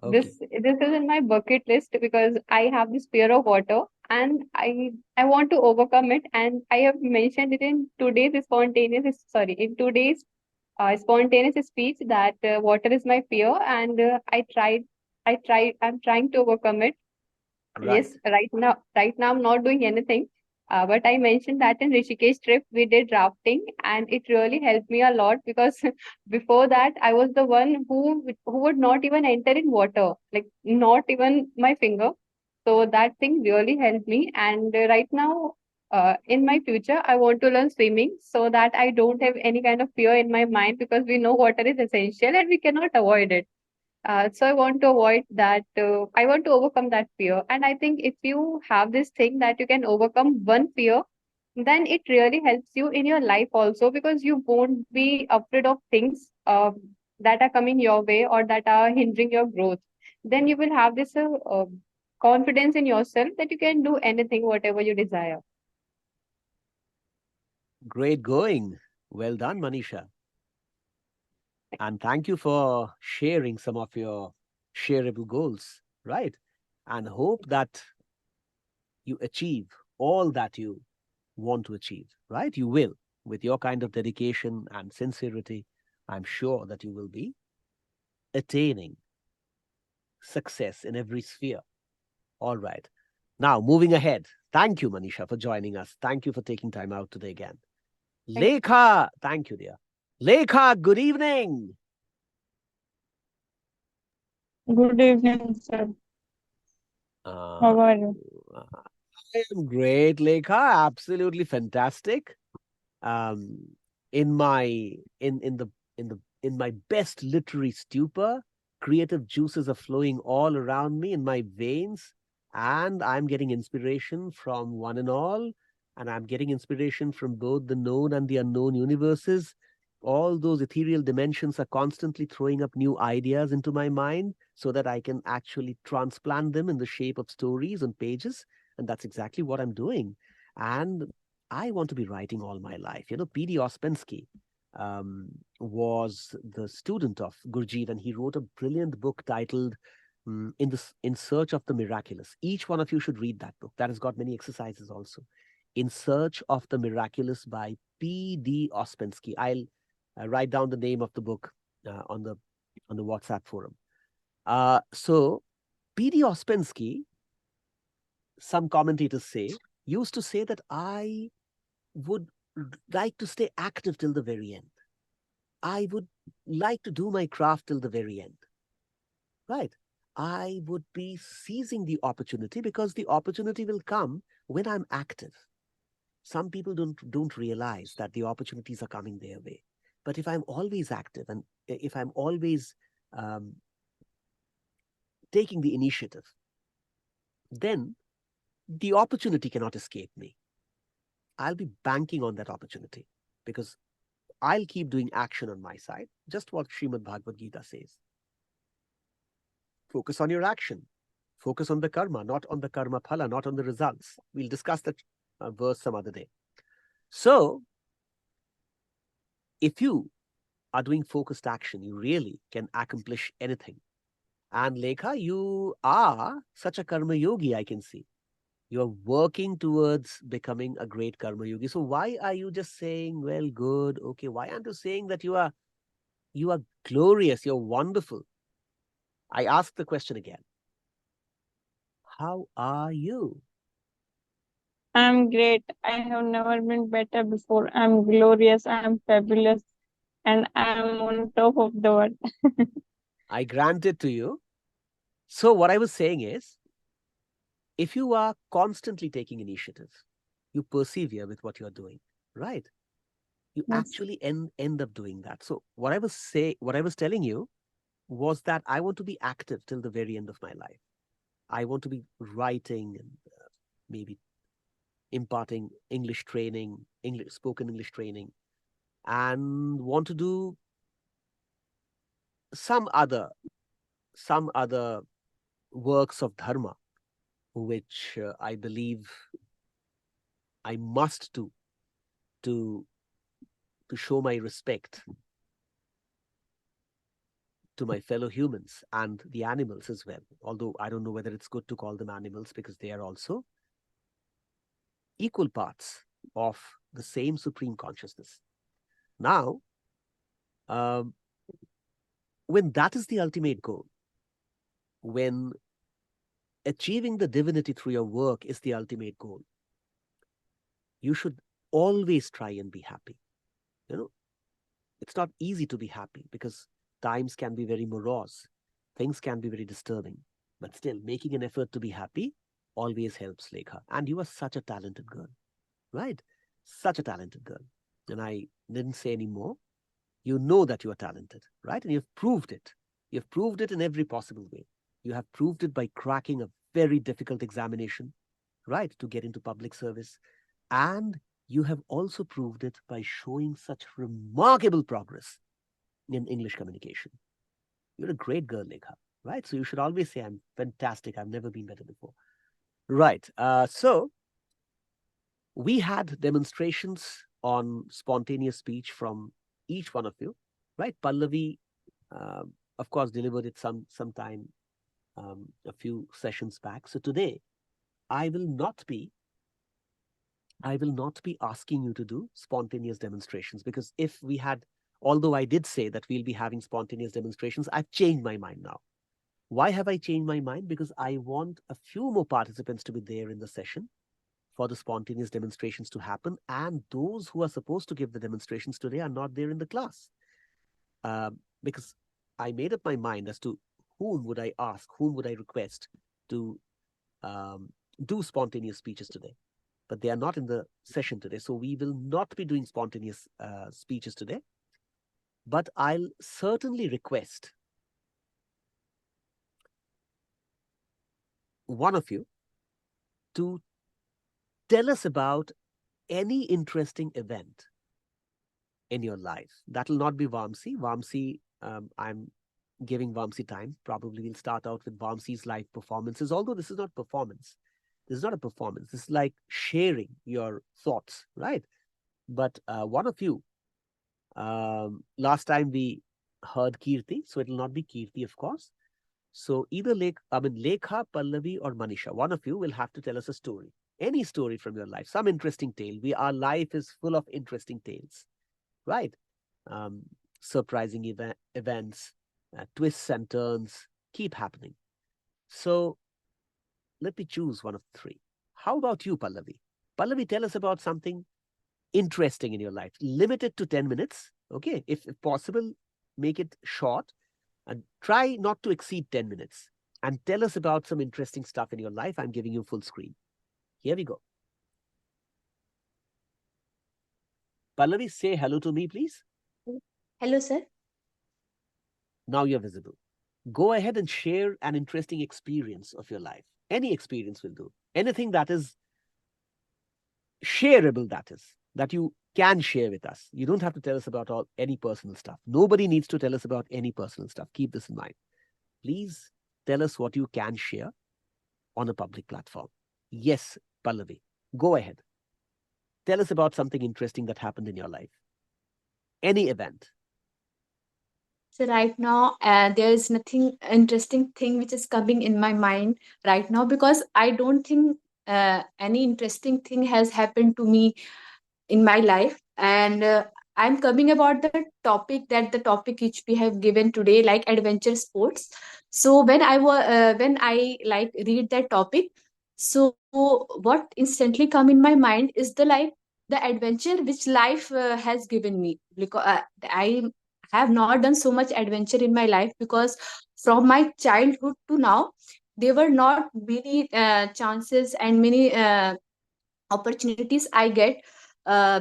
this Okay. this is in my bucket list because I have this fear of water, and I want to overcome it, and I have mentioned it in today's spontaneous speech that water is my fear, and I'm trying to overcome it. Right. Yes, right now I'm not doing anything. But I mentioned that in Rishikesh trip we did rafting, and it really helped me a lot because before that I was the one who would not even enter in water, like not even my finger. So that thing really helped me. And right now, in my future, I want to learn swimming so that I don't have any kind of fear in my mind, because we know water is essential and we cannot avoid it. So I want to avoid that. I want to overcome that fear. And I think if you have this thing that you can overcome one fear, then it really helps you in your life also, because you won't be afraid of things. that are coming your way or that are hindering your growth, then you will have this confidence in yourself that you can do anything, whatever you desire. Great going. Well done, Manisha. And thank you for sharing some of your shareable goals, right? And hope that you achieve all that you want to achieve, right? You will. With your kind of dedication and sincerity, I'm sure that you will be attaining success in every sphere. All right. Now, moving ahead. Thank you, Manisha, for joining us. Thank you for taking time out today again. Thank you. Lekha, thank you, dear. Lekha, good evening. Good evening, sir. Uh, How are you? I am great, Lekha. Absolutely fantastic. Um, in my in my best literary stupor, creative juices are flowing all around me in my veins, and I'm getting inspiration from one and all, and I'm getting inspiration from both the known and the unknown universes. All those ethereal dimensions are constantly throwing up new ideas into my mind so that I can actually transplant them in the shape of stories and pages. And that's exactly what I'm doing. And I want to be writing all my life. You know, P.D. Ouspensky was the student of Gurjeet, and he wrote a brilliant book titled In Search of the Miraculous. Each one of you should read that book. That has got many exercises also. In Search of the Miraculous by P.D. Ouspensky. I'll write down the name of the book on the WhatsApp forum. So P.D. Ouspensky, some commentators say, used to say that I would like to stay active till the very end. I would like to do my craft till the very end. Right. I would be seizing the opportunity because the opportunity will come when I'm active. Some people don't realize that the opportunities are coming their way. But if I'm always active and if I'm always um, taking the initiative, then the opportunity cannot escape me. I'll be banking on that opportunity because I'll keep doing action on my side, just what Srimad Bhagavad Gita says. Focus on your action. Focus on the karma, not on the karma phala, not on the results. We'll discuss that verse some other day. So, if you are doing focused action, you really can accomplish anything. And Lekha, you are such a karma yogi, I can see. You're working towards becoming a great karma yogi. So why are you just saying, well, good, okay? Why aren't you saying that you are glorious, you're wonderful? I ask the question again. How are you? I'm great. I have never been better before. I'm glorious. I'm fabulous. And I'm on top of the world. I grant it to you. So what I was saying is, if you are constantly taking initiative, you persevere with what you're doing, right? You Yes. actually end up doing that. So what I was telling you was that I want to be active till the very end of my life. I want to be writing and maybe imparting English training, spoken English training, and want to do some other works of dharma, which I believe I must do to show my respect to my fellow humans and the animals as well. Although I don't know whether it's good to call them animals because they are also equal parts of the same supreme consciousness. Now, um, when that is the ultimate goal, when achieving the divinity through your work is the ultimate goal, you should always try and be happy. You know, it's not easy to be happy because times can be very morose, things can be very disturbing, but still making an effort to be happy always helps, Lekha. And you are such a talented girl, right? Such a talented girl. And I didn't say any more. You know that you are talented, right? And you've proved it. You've proved it in every possible way. You have proved it by cracking a very difficult examination, right, to get into public service. And you have also proved it by showing such remarkable progress in English communication. You're a great girl, Lekha, right? So you should always say, I'm fantastic. I've never been better before. Right. So we had demonstrations on spontaneous speech from each one of you, right? Pallavi, of course, delivered it sometime a few sessions back. So today, I will not be asking you to do spontaneous demonstrations, because if we had, although I did say that we'll be having spontaneous demonstrations, I've changed my mind now. Why have I changed my mind? Because I want a few more participants to be there in the session for the spontaneous demonstrations to happen. And those who are supposed to give the demonstrations today are not there in the class. Because I made up my mind as to whom would I ask, whom would I request to do spontaneous speeches today. But they are not in the session today. So we will not be doing spontaneous speeches today. But I'll certainly request one of you to tell us about any interesting event in your life. That will not be Vamsi. Vamsi, I'm giving Vamsi time. Probably we'll start out with Vamsi's live performances, although this is not performance. This is not a performance. This is like sharing your thoughts, right? But one of you, last time we heard Kirti, so it will not be Kirti, of course. So either Lekha, Pallavi, or Manisha, one of you will have to tell us a story. Any story from your life, some interesting tale. Our life is full of interesting tales, right? Surprising events, twists and turns keep happening. So let me choose one of the three. How about you, Pallavi? Pallavi, tell us about something interesting in your life. Limit it to 10 minutes, okay? If possible, make it short and try not to exceed 10 minutes. And tell us about some interesting stuff in your life. I'm giving you full screen. Here we go. Pallavi, say hello to me, please. Hello, sir. Now you're visible. Go ahead and share an interesting experience of your life. Any experience will do. Anything that is shareable, that you can share with us. You don't have to tell us about any personal stuff. Nobody needs to tell us about any personal stuff. Keep this in mind. Please tell us what you can share on a public platform. Yes, Pallavi, go ahead. Tell us about something interesting that happened in your life. Any event. So right now, there is nothing interesting thing which is coming in my mind right now, because I don't think any interesting thing has happened to me in my life. And I'm coming about the topic which we have given today, like adventure sports. So when I like read that topic, so what instantly come in my mind is the adventure which life has given me, because I have not done so much adventure in my life, because from my childhood to now there were not many chances and many opportunities I get.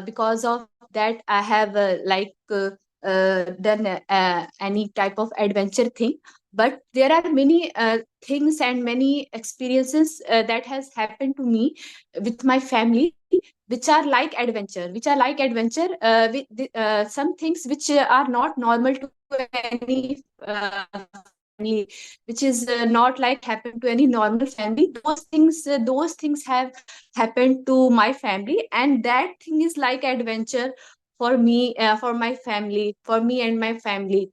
Because of that, I have done any type of adventure thing. But there are many things and many experiences that has happened to me with my family, some things which are not normal to any family, which is not like happen to any normal family. Those things have happened to my family, and that thing is like adventure for me, for my family, for me and my family.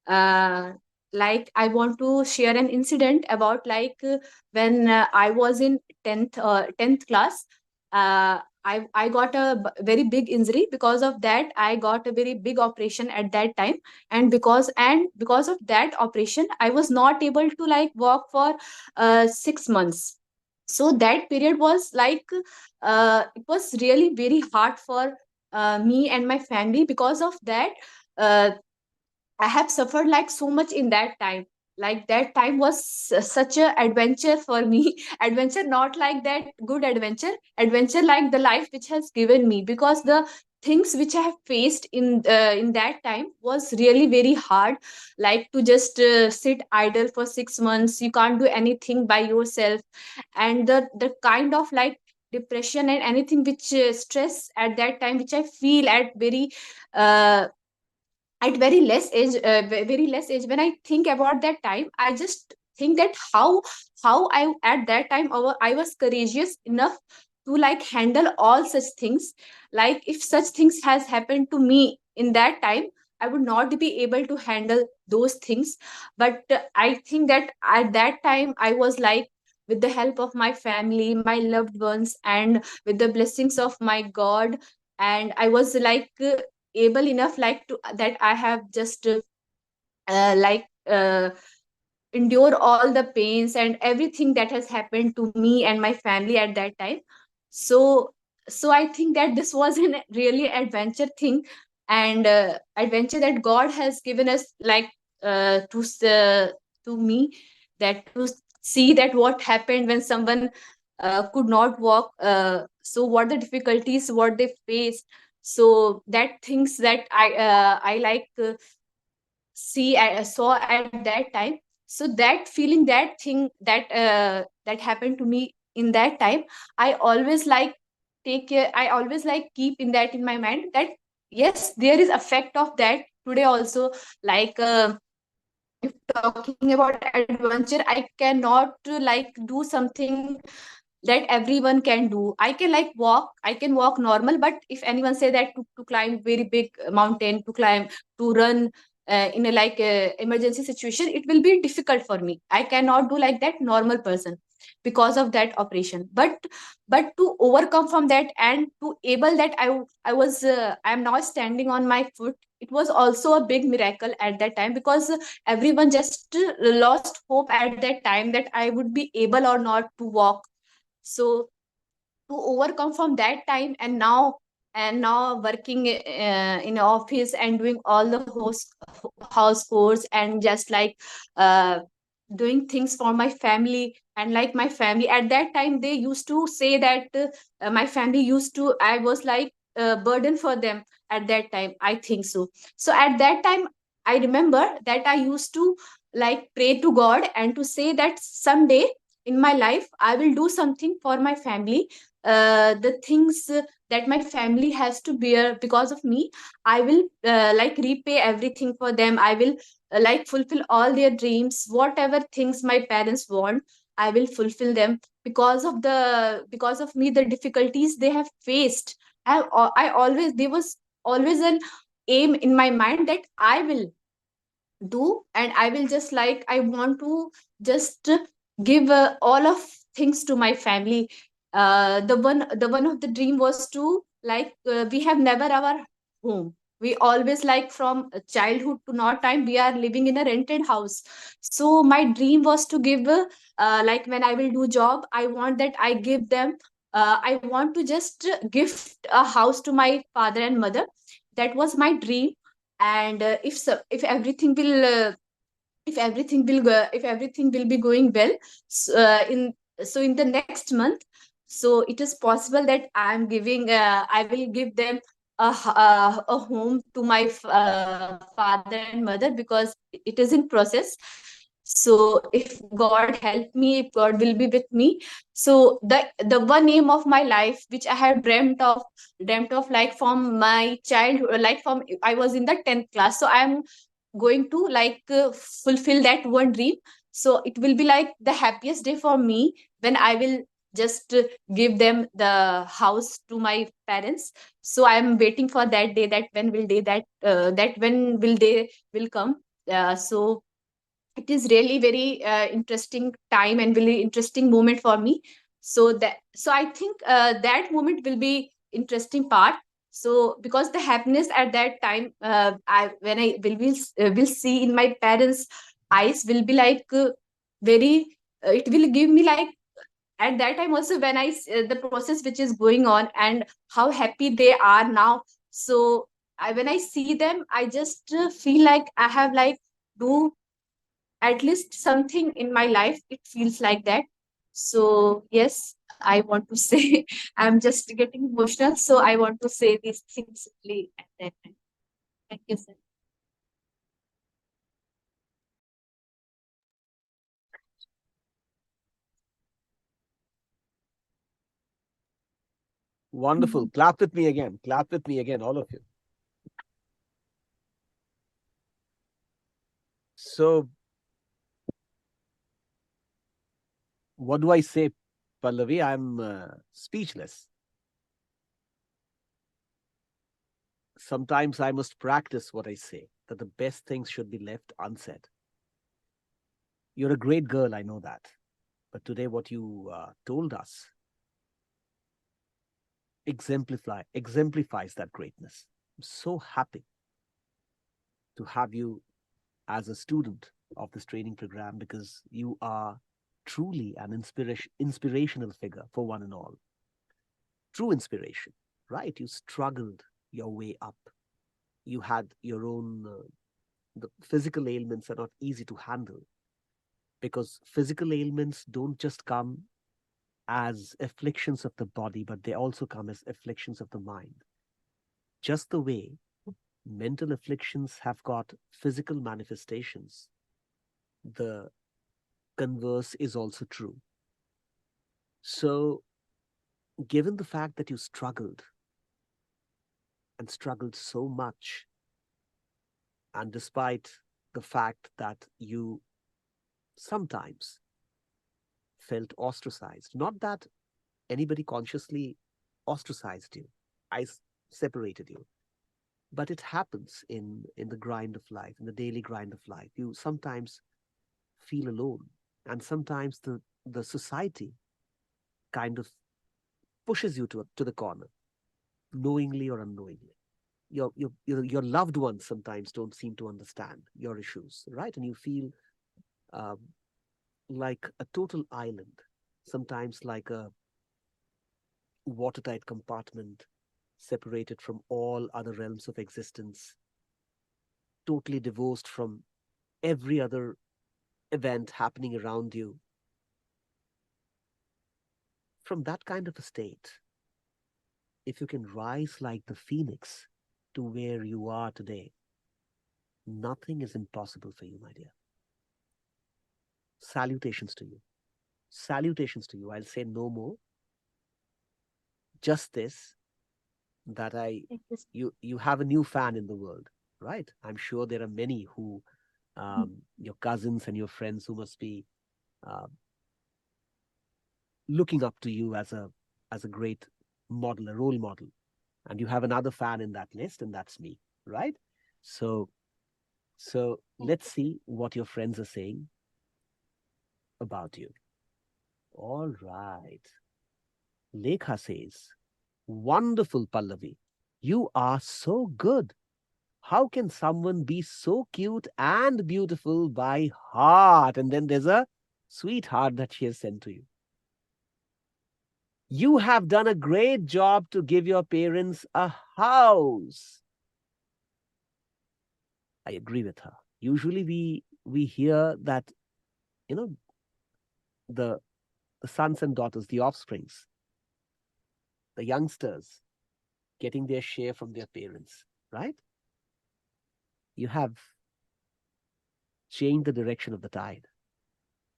uh, like I want to share an incident about when I was in 10th class. I got a very big injury. Because of that, I got a very big operation at that time. And because of that operation, I was not able to like walk for 6 months. So that period was it was really very hard for me and my family. Because of that, uh, I have suffered like so much in that time. Like that time was such a adventure for me. Adventure, not like that good adventure. Adventure like the life which has given me, because the things which I have faced in that time was really very hard. Like to just sit idle for 6 months, you can't do anything by yourself, and the kind of like depression and anything which stress at that time which I feel at very uh, at very less age, when I think about that time, I just think that how I at that time I was courageous enough to like handle all such things. Like if such things has happened to me in that time, I would not be able to handle those things. But I think that at that time I was like, with the help of my family, my loved ones, and with the blessings of my God, and I was like able enough like to that I have just like endure all the pains and everything that has happened to me and my family at that time. So so I think that this was an really adventure thing, and adventure that God has given us, like to me, that to see that what happened when someone could not walk, so what the difficulties what they faced. So that things that I like see I saw at that time. So that feeling, that thing that happened to me in that time, I always like take care, I always like keep in that in my mind, that yes, there is effect of that today also. Like if talking about adventure, I cannot like do something that everyone can do. I can like walk, I can walk normal, but if anyone say that to climb very big mountain, to climb, to run in a like emergency situation, it will be difficult for me. I cannot do like that normal person because of that operation. But to overcome from that and to able that I am now standing on my foot, it was also a big miracle at that time, because everyone just lost hope at that time that I would be able or not to walk. So to overcome from that time, and now working in office and doing all the house chores, and just like uh, doing things for my family. And like my family at that time, they used to say that my family used to, I was like a burden for them at that time, I think so. So at that time, I remember that I used to like pray to God and to say that someday in my life I will do something for my family. The things that my family has to bear because of me, I will like repay everything for them. I will like fulfill all their dreams, whatever things my parents want, I will fulfill them because of me, the difficulties they have faced. I always, there was always an aim in my mind that I will do, and I will just like, I want to just give all of things to my family. The one of the dream was to like we have never our home. We always like from childhood to now time we are living in a rented house. So my dream was to give like when I will do job, I want that I give them, I want to just gift a house to my father and mother. That was my dream. And if everything will if everything will be going well, in so in the next month, so it is possible that I will give them a home to my father and mother, because it is in process. So if God help me, if God will be with me, so the one aim of my life which I have dreamt of like from my childhood, like from I was in the 10th class, so I am going to like fulfill that one dream. So it will be like the happiest day for me when I will just give them the house to my parents. So I am waiting for that day, that when will day that when will they will come. So it is really very interesting time and really interesting moment for me. So I think that moment will be interesting part. So because the happiness at that time, I when I will see in my parents eyes, will be like very it will give me like at that time also, when the process which is going on and how happy they are now. So when I see them, I just feel like I have like do at least something in my life, it feels like that. So yes, I want to say I'm just getting emotional, so I want to say these things simply at that time. Thank you, sir. Wonderful. Clap with me again. Clap with me again, all of you. So, what do I say, Pallavi? I'm speechless. Sometimes I must practice what I say, that the best things should be left unsaid. You're a great girl, I know that. But today, what you told us exemplifies that greatness. I'm so happy to have you as a student of this training program because you are truly an inspirational figure for one and all. True inspiration, right? You struggled your way up. You had your own, the physical ailments are not easy to handle because physical ailments don't just come as afflictions of the body, but they also come as afflictions of the mind. Just the way mental afflictions have got physical manifestations, the converse is also true. So, given the fact that you struggled and struggled so much, and despite the fact that you sometimes felt ostracized, not that anybody consciously ostracized you, separated you, but it happens in the grind of life, in the daily grind of life. You sometimes feel alone, and sometimes the society kind of pushes you to the corner, knowingly or unknowingly. Your loved ones sometimes don't seem to understand your issues, right? And you feel um, like a total island, sometimes like a watertight compartment separated from all other realms of existence, totally divorced from every other event happening around you. From that kind of a state, if you can rise like the phoenix to where you are today, nothing is impossible for you, my dear. Salutations to you. Salutations to you. I'll say no more. Just this, that Thank you. you have a new fan in the world, right? I'm sure there are many who your cousins and your friends who must be uh, looking up to you as a great model, a role model, and you have another fan in that list, and that's me, right? So let's see what your friends are saying about you. All right. Lekha says, wonderful, Pallavi. You are so good. How can someone be so cute and beautiful by heart? And then there's a sweetheart that she has sent to you. You have done a great job to give your parents a house. I agree with her. Usually we hear that, you know, the sons and daughters, the offsprings, the youngsters getting their share from their parents, right? You have changed the direction of the tide.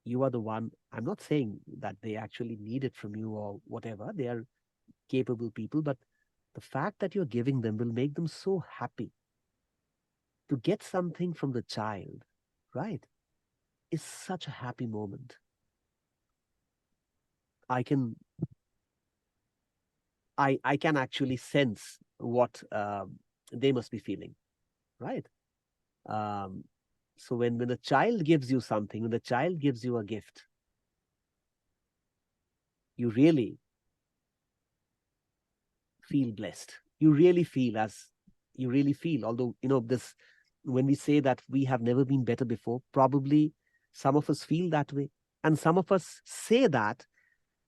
You are the one. I'm not saying that they actually need it from you or whatever. They are capable people, but the fact that you're giving them will make them so happy. To get something from the child, right, is such a happy moment. I can I can actually sense what they must be feeling, right? Um, so when a child gives you something, when the child gives you a gift, you really feel blessed. You really feel, although, this, when we say that we have never been better before, probably some of us feel that way. And some of us say that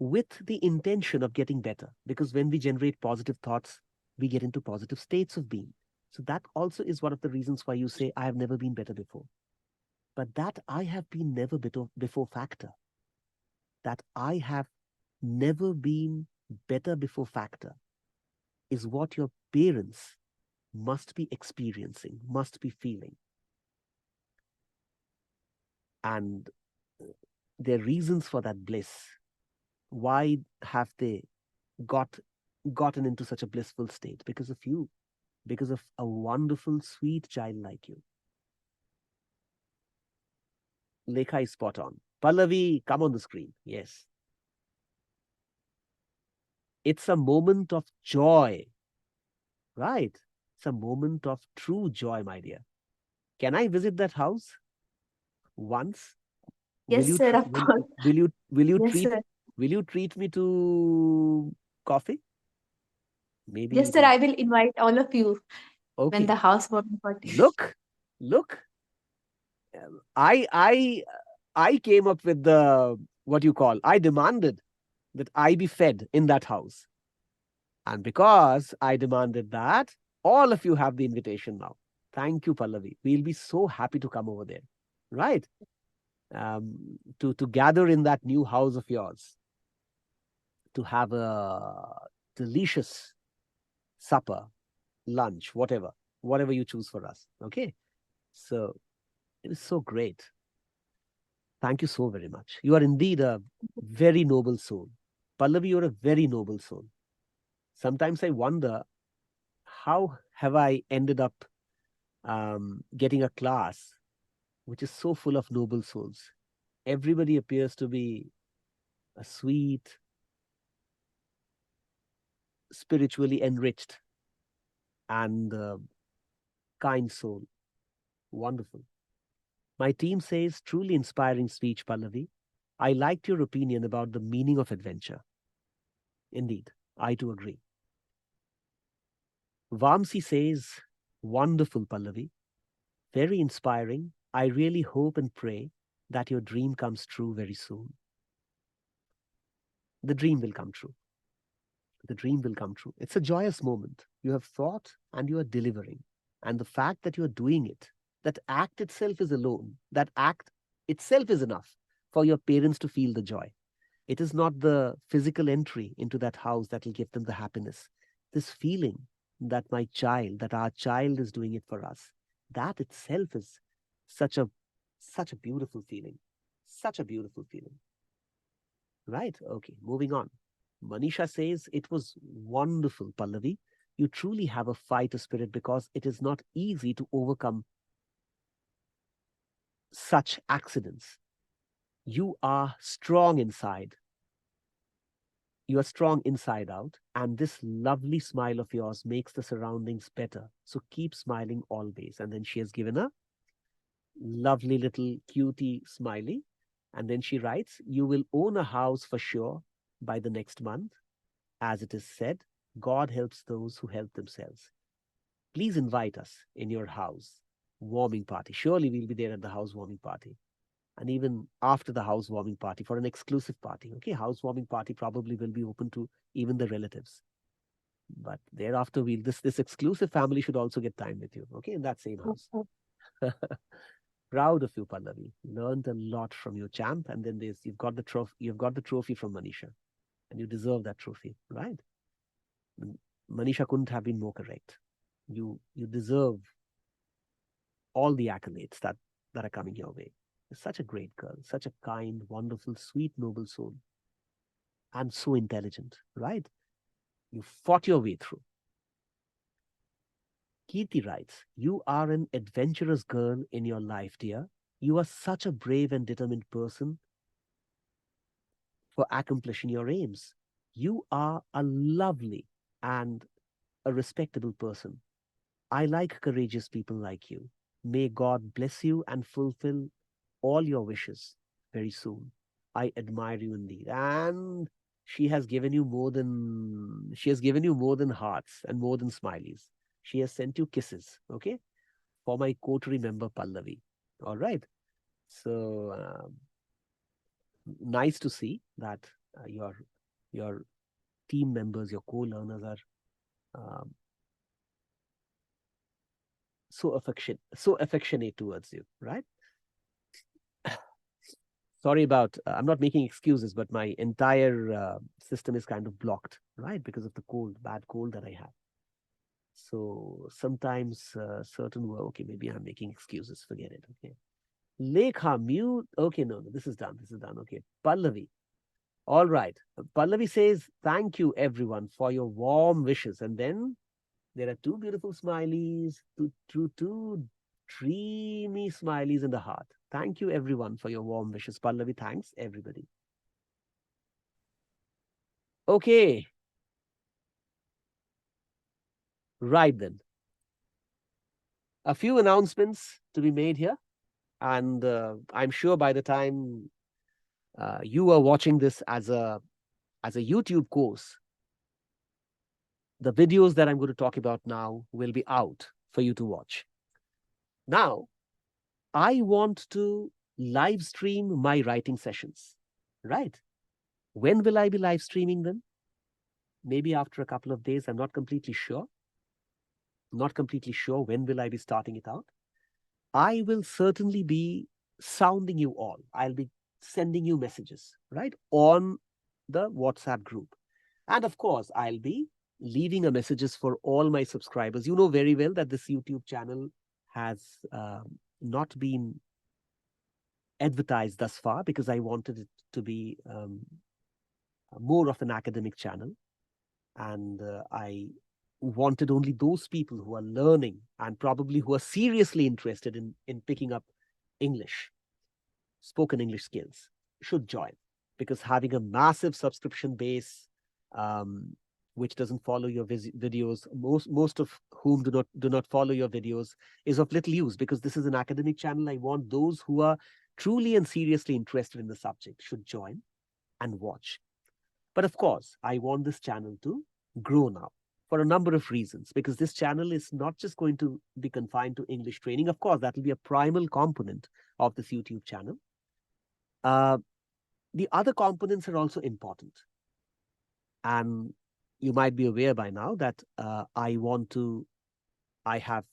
with the intention of getting better, because when we generate positive thoughts, we get into positive states of being. So that also is one of the reasons why you say, I have never been better before. But that I have been never better before factor, that I have never been better before factor, is what your parents must be experiencing, must be feeling. And their reasons for that bliss, why have they gotten into such a blissful state? Because of you, because of a wonderful, sweet child like you. Lekha is spot on. Pallavi, come on the screen. Yes. It's a moment of joy, right? It's a moment of true joy, my dear. Can I visit that house once? Will Yes, you sir, tr- of course. Yes, sir. will you treat me to coffee? Yes, Maybe. sir, I will invite all of you when Okay. the housewarming party. Look. I I I came up with the what you call. I demanded that I be fed in that house, and because I demanded that, all of you have the invitation now. Thank you, Pallavi. We'll be so happy to come over there, right? To gather in that new house of yours, to have a delicious supper, lunch, whatever you choose for us. Okay. So it is so great. Thank you so very much. You are indeed a very noble soul. Pallavi, you're a very noble soul. Sometimes I wonder, how have I ended up getting a class which is so full of noble souls? Everybody appears to be a sweet, spiritually enriched, and kind soul. Wonderful. My team says, truly inspiring speech, Pallavi. I liked your opinion about the meaning of adventure. Indeed, I too agree. Vamsi says, wonderful, Pallavi. Very inspiring. I really hope and pray that your dream comes true very soon. The dream will come true. The dream will come true. It's a joyous moment. You have thought and you are delivering. And the fact that you are doing it, that act itself is alone. That act itself is enough for your parents to feel the joy. It is not the physical entry into that house that will give them the happiness. This feeling that that our child is doing it for us, that itself is such a such a beautiful feeling. Such a beautiful feeling. Right? Okay, moving on. Manisha says, it was wonderful, Pallavi. You truly have a fighter spirit because it is not easy to overcome such accidents. You are strong inside. You are strong inside out, and this lovely smile of yours makes the surroundings better. So keep smiling always. And then she has given a lovely little cutie smiley. And then she writes, you will own a house for sure by the next month. As it is said, God helps those who help themselves. Please invite us in your house warming party. Surely we'll be there at the housewarming party. And even after the housewarming party for an exclusive party. Okay, housewarming party probably will be open to even the relatives. But thereafter, this exclusive family should also get time with you. Okay, in that same house. Proud of you, Pallavi. Learned a lot from your champ, and then you've got the trophy. You've got the trophy from Manisha, and you deserve that trophy, right? Manisha couldn't have been more correct. You deserve all the accolades that are coming your way. You're such a great girl, such a kind, wonderful, sweet, noble soul, and so intelligent, right? You fought your way through. Kirti writes, you are an adventurous girl in your life, dear. You are such a brave and determined person for accomplishing your aims. You are a lovely and a respectable person. I like courageous people like you. May God bless you and fulfill all your wishes very soon. I admire you indeed. And she has given you more than hearts and more than smileys. She has sent you kisses, okay? For my coterie member Pallavi. All right. So nice to see that your team members, your co-learners are um, so affectionate towards you, right? Sorry about, I'm not making excuses, but my entire system is kind of blocked, right? Because of the bad cold that I have. So sometimes okay, maybe I'm making excuses, forget it, okay. Lekha, mute, okay, no, this is done, okay. Pallavi, all right. Pallavi says, thank you everyone for your warm wishes. And then there are two beautiful smileys, two dreamy smileys in the heart. Thank you, everyone, for your warm wishes. Pallavi, thanks, everybody. Okay. Right then. A few announcements to be made here. And I'm sure by the time you are watching this as a YouTube course, the videos that I'm going to talk about now will be out for you to watch. Now, I want to live stream my writing sessions, right? When will I be live streaming them? Maybe after a couple of days. I'm not completely sure. Not completely sure when will I be starting it out. I will certainly be sounding you all. I'll be sending you messages, right, on the WhatsApp group. And of course, I'll be leaving a messages for all my subscribers. You know very well that this YouTube channel has not been advertised thus far because I wanted it to be more of an academic channel. And I wanted only those people who are learning and probably who are seriously interested in picking up English, spoken English skills, should join. Because having a massive subscription base, which doesn't follow your videos, most of whom do not follow your videos, is of little use, because this is an academic channel. I want those who are truly and seriously interested in the subject should join and watch. But of course, I want this channel to grow now for a number of reasons, because this channel is not just going to be confined to English training. Of course, that will be a primal component of this YouTube channel. The other components are also important. And you might be aware by now that I have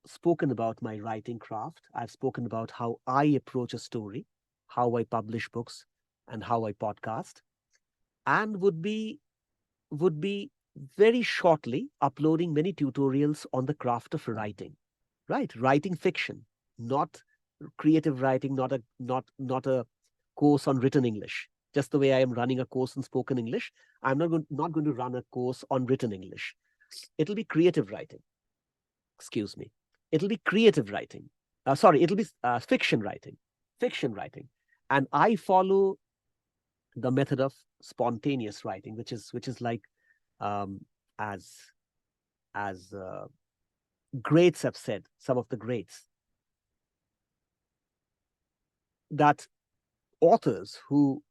spoken about my writing craft. I've spoken about how I approach a story, how I publish books, and how I podcast, and would be very shortly uploading many tutorials on the craft of writing, right? Writing fiction, not creative writing, not a course on written English. Just the way I am running a course on spoken English, I'm not going to run a course on written English. It'll be creative writing. Excuse me. It'll be creative writing. It'll be fiction writing. And I follow the method of spontaneous writing, which is like as greats have said, some of the greats, that authors who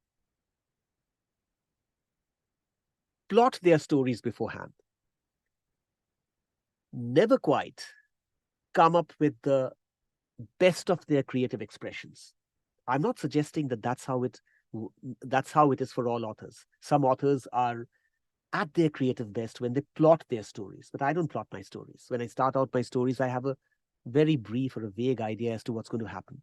plot their stories beforehand never quite come up with the best of their creative expressions. I'm not suggesting that that's how it is for all authors. Some authors are at their creative best when they plot their stories, but I don't plot my stories. When I start out my stories, I have a very brief or a vague idea as to what's going to happen.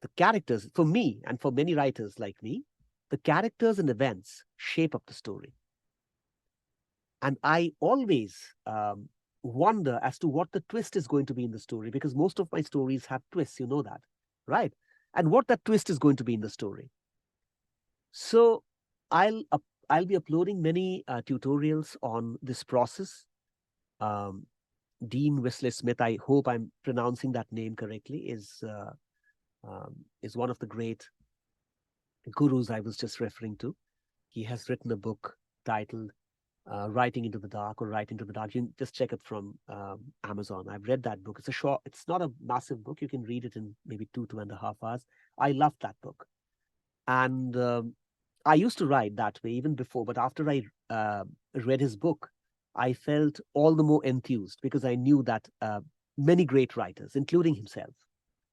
The characters, for me and for many writers like me, the characters and events shape up the story. And I always wonder as to what the twist is going to be in the story, because most of my stories have twists, you know that, right? And what that twist is going to be in the story. So I'll be uploading many tutorials on this process. Dean Wesley Smith, I hope I'm pronouncing that name correctly, is one of the great gurus I was just referring to. He has written a book titled Writing into the Dark, or Write into the Dark. You can just check it from Amazon. I've read that book. It's not a massive book. You can read it in maybe 2.5 hours. I loved that book. And I used to write that way even before, but after I read his book, I felt all the more enthused, because I knew that many great writers, including himself,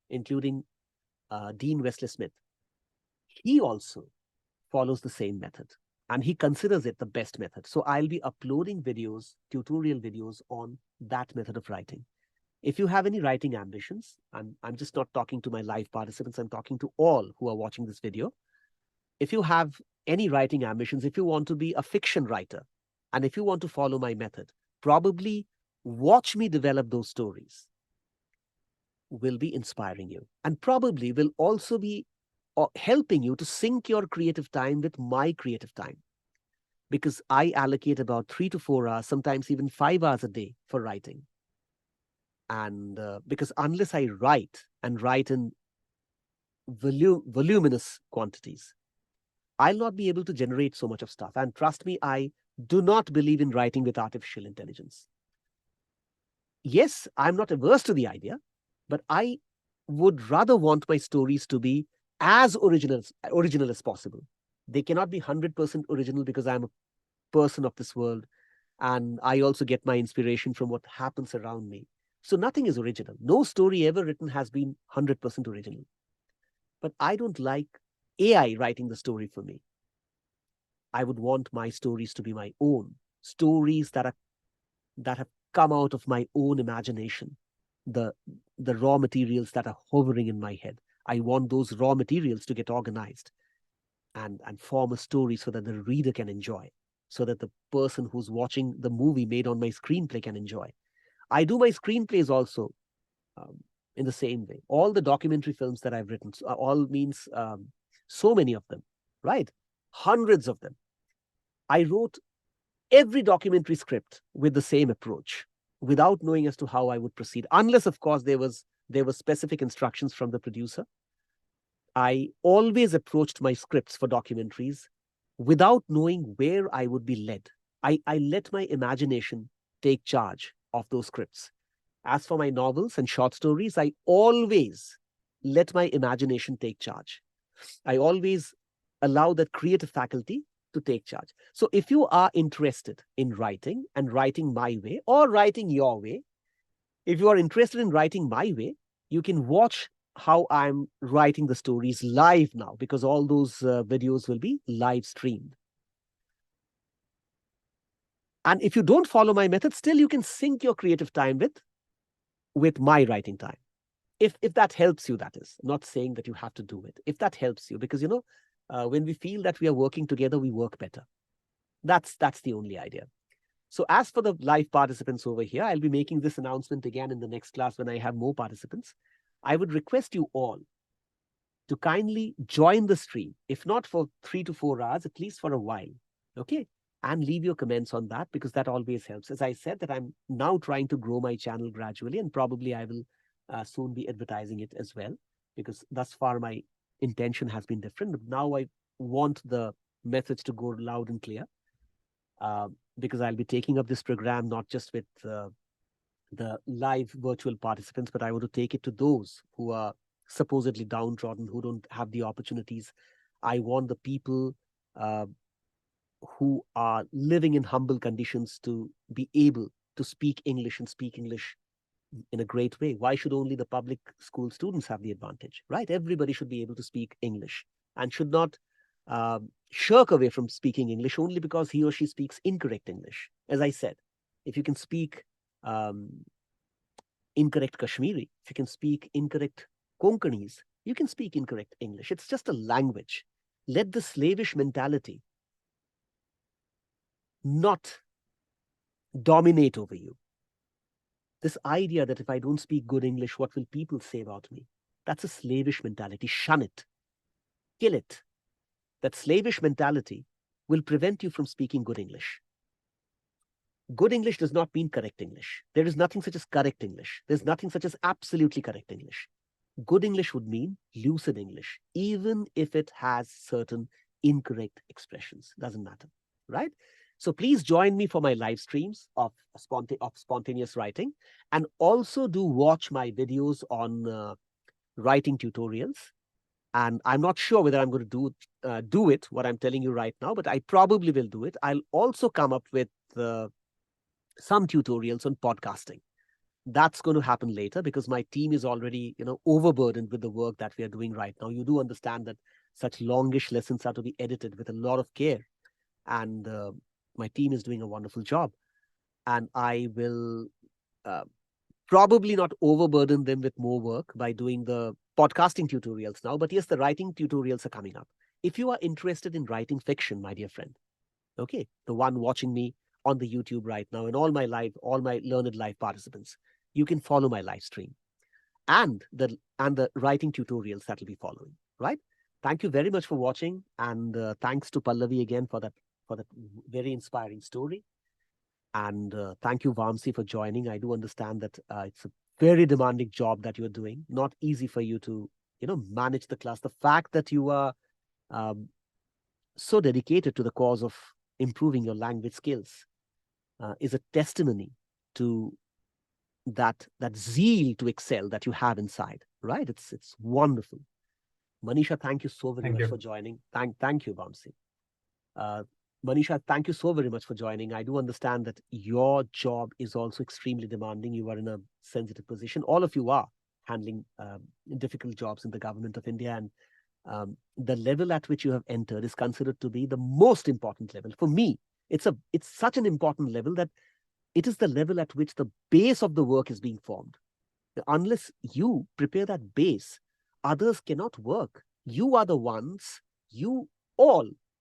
including Dean Wesley Smith, he also follows the same method, and he considers it the best method. So I'll be uploading videos, tutorial videos on that method of writing. If you have any writing ambitions, I'm just not talking to my live participants, I'm talking to all who are watching this video. If you have any writing ambitions, if you want to be a fiction writer, and if you want to follow my method, probably watch me develop those stories will be inspiring you, and probably will also be helping you to sync your creative time with my creative time. Because I allocate about 3 to 4 hours, sometimes even 5 hours a day for writing. And because unless I write in voluminous quantities. I'll not be able to generate so much of stuff. And trust me, I do not believe in writing with artificial intelligence. Yes, I'm not averse to the idea, but I would rather want my stories to be as original as possible. They cannot be 100% original because I'm a person of this world, and I also get my inspiration from what happens around me. So nothing is original. No story ever written has been 100% original. But I don't like AI writing the story for me. I would want my stories to be my own stories that have come out of my own imagination, the raw materials that are hovering in my head. I want those raw materials to get organized and form a story so that the reader can enjoy, so that the person who's watching the movie made on my screenplay can enjoy. I do my screenplays also in the same way. All the documentary films that I've written, all means so many of them, right? Hundreds of them. I wrote every documentary script with the same approach, without knowing as to how I would proceed, unless, of course, there were specific instructions from the producer. I always approached my scripts for documentaries without knowing where I would be led. I let my imagination take charge of those scripts. As for my novels and short stories, I always let my imagination take charge. I always allow that creative faculty to take charge. So if you are interested in writing and writing my way or writing your way, if you are interested in writing my way, you can watch how I'm writing the stories live now, because all those videos will be live streamed. And if you don't follow my method, still you can sync your creative time with my writing time. If that helps you, that is. I'm not saying that you have to do it. If that helps you, because when we feel that we are working together, we work better. That's the only idea. So as for the live participants over here, I'll be making this announcement again in the next class when I have more participants. I would request you all to kindly join the stream, if not for 3 to 4 hours, at least for a while, okay? And leave your comments on that, because that always helps. As I said, that I'm now trying to grow my channel gradually, and probably I will soon be advertising it as well, because thus far my intention has been different. But now I want the message to go loud and clear, because I'll be taking up this program not just with the live virtual participants, but I want to take it to those who are supposedly downtrodden, who don't have the opportunities. I want the people who are living in humble conditions to be able to speak English and speak English in a great way. Why should only the public school students have the advantage, right? Everybody should be able to speak English and should not shirk away from speaking English only because he or she speaks incorrect English. As I said, if you can speak incorrect Kashmiri, if you can speak incorrect Konkanese, you can speak incorrect English. It's just a language. Let the slavish mentality not dominate over you. This idea that if I don't speak good English, what will people say about me? That's a slavish mentality. Shun it. Kill it. That slavish mentality will prevent you from speaking good English. Good English does not mean correct English. There is nothing such as correct English. There's nothing such as absolutely correct English. Good English would mean lucid English, even if it has certain incorrect expressions. Doesn't matter, right? So please join me for my live streams of spontaneous writing, and also do watch my videos on writing tutorials. And I'm not sure whether I'm going to do it, what I'm telling you right now, but I probably will do it. I'll also come up with some tutorials on podcasting. That's going to happen later, because my team is already, overburdened with the work that we are doing right now. You do understand that such longish lessons are to be edited with a lot of care. And my team is doing a wonderful job. And I will probably not overburden them with more work by doing the podcasting tutorials now. But yes, the writing tutorials are coming up. If you are interested in writing fiction, my dear friend, okay, the one watching me on the YouTube right now, and all my learned live participants, you can follow my live stream and the writing tutorials that will be following, right? Thank you very much for watching, and thanks to Pallavi again for that very inspiring story. And thank you, Vamsi, for joining. I do understand that it's a very demanding job that you're doing. Not easy for you to manage the class. The fact that you are so dedicated to the cause of improving your language skills is a testimony to that zeal to excel that you have inside, right? It's wonderful. Manisha, thank you so very Thank much you. for joining. Thank you, Vamsi. Manisha, thank you so very much for joining. I do understand that your job is also extremely demanding. You are in a sensitive position. All of you are handling difficult jobs in the government of India, and the level at which you have entered is considered to be the most important level. For me, it's such an important level that it is the level at which the base of the work is being formed. Unless you prepare that base, others cannot work. You all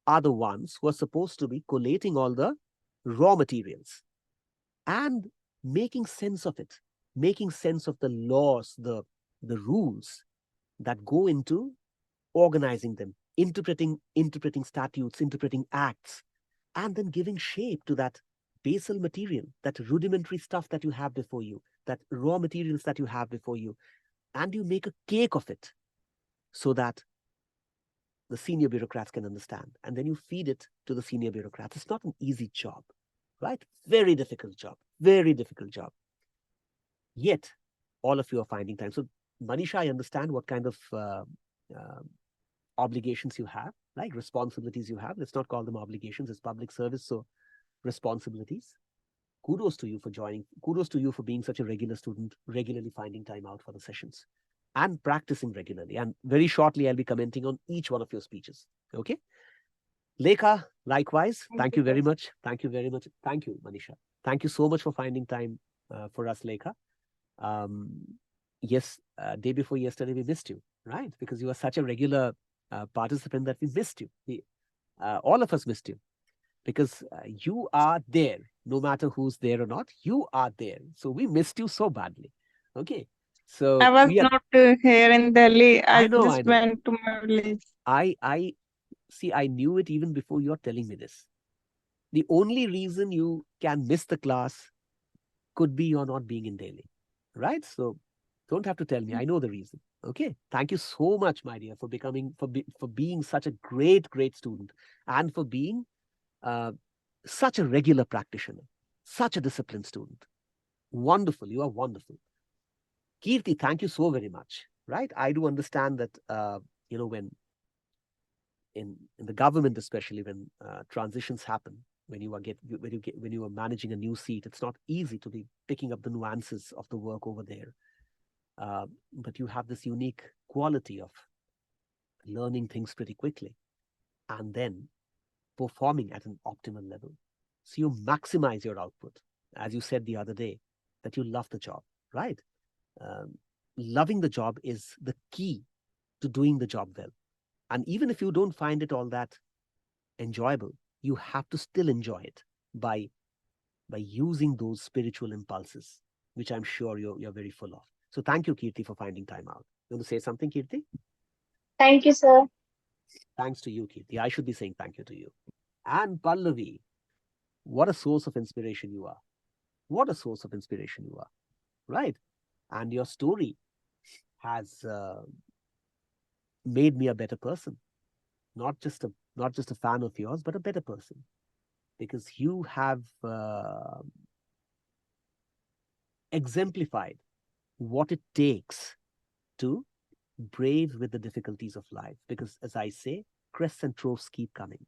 are the ones who are supposed to be collating all the raw materials and making sense of it, making sense of the laws, the rules that go into organizing them, interpreting statutes, interpreting acts, and then giving shape to that basal material, that rudimentary stuff that you have before you, that raw materials that you have before you, and you make a cake of it so that the senior bureaucrats can understand. And then you feed it to the senior bureaucrats. It's not an easy job, right? Very difficult job, very difficult job. Yet, all of you are finding time. So, Manisha, I understand what kind of obligations you have, like responsibilities you have. Let's not call them obligations, it's public service, so responsibilities. Kudos to you for joining. Kudos to you for being such a regular student, regularly finding time out for the sessions and practicing regularly. And very shortly, I'll be commenting on each one of your speeches. Okay. Lekha, likewise. Thank you very much. Thank you very much. Thank you, Manisha. Thank you so much for finding time for us, Lekha. Yes, day before yesterday, we missed you, right? Because you are such a regular participant that we missed you. All of us missed you because you are there. No matter who's there or not, you are there. So we missed you so badly. Okay. So I was not here in Delhi. I know. went to my village. I see, I knew it even before you're telling me this. The only reason you can miss the class could be you're not being in Delhi, right? So don't have to tell me. I know the reason. Okay. Thank you so much, my dear, for being such a great student, and for being such a regular practitioner, such a disciplined student. Wonderful. You are wonderful. Kirti, thank you so very much. Right? I do understand that, when in the government, especially when transitions happen, when you are managing a new seat, it's not easy to be picking up the nuances of the work over there. But you have this unique quality of learning things pretty quickly and then performing at an optimal level. So you maximize your output. As you said the other day, that you love the job, right? Loving the job is the key to doing the job well. And even if you don't find it all that enjoyable, you have to still enjoy it by using those spiritual impulses, which I'm sure you're very full of. So thank you, Kirti, for finding time out. You want to say something, Kirti? Thank you, sir. Thanks to you, Kirti. I should be saying thank you to you. And Pallavi, what a source of inspiration you are. What a source of inspiration you are, right? And your story has made me a better person. Not just a fan of yours, but a better person. Because you have exemplified what it takes to brave with the difficulties of life. Because as I say, crests and troughs keep coming.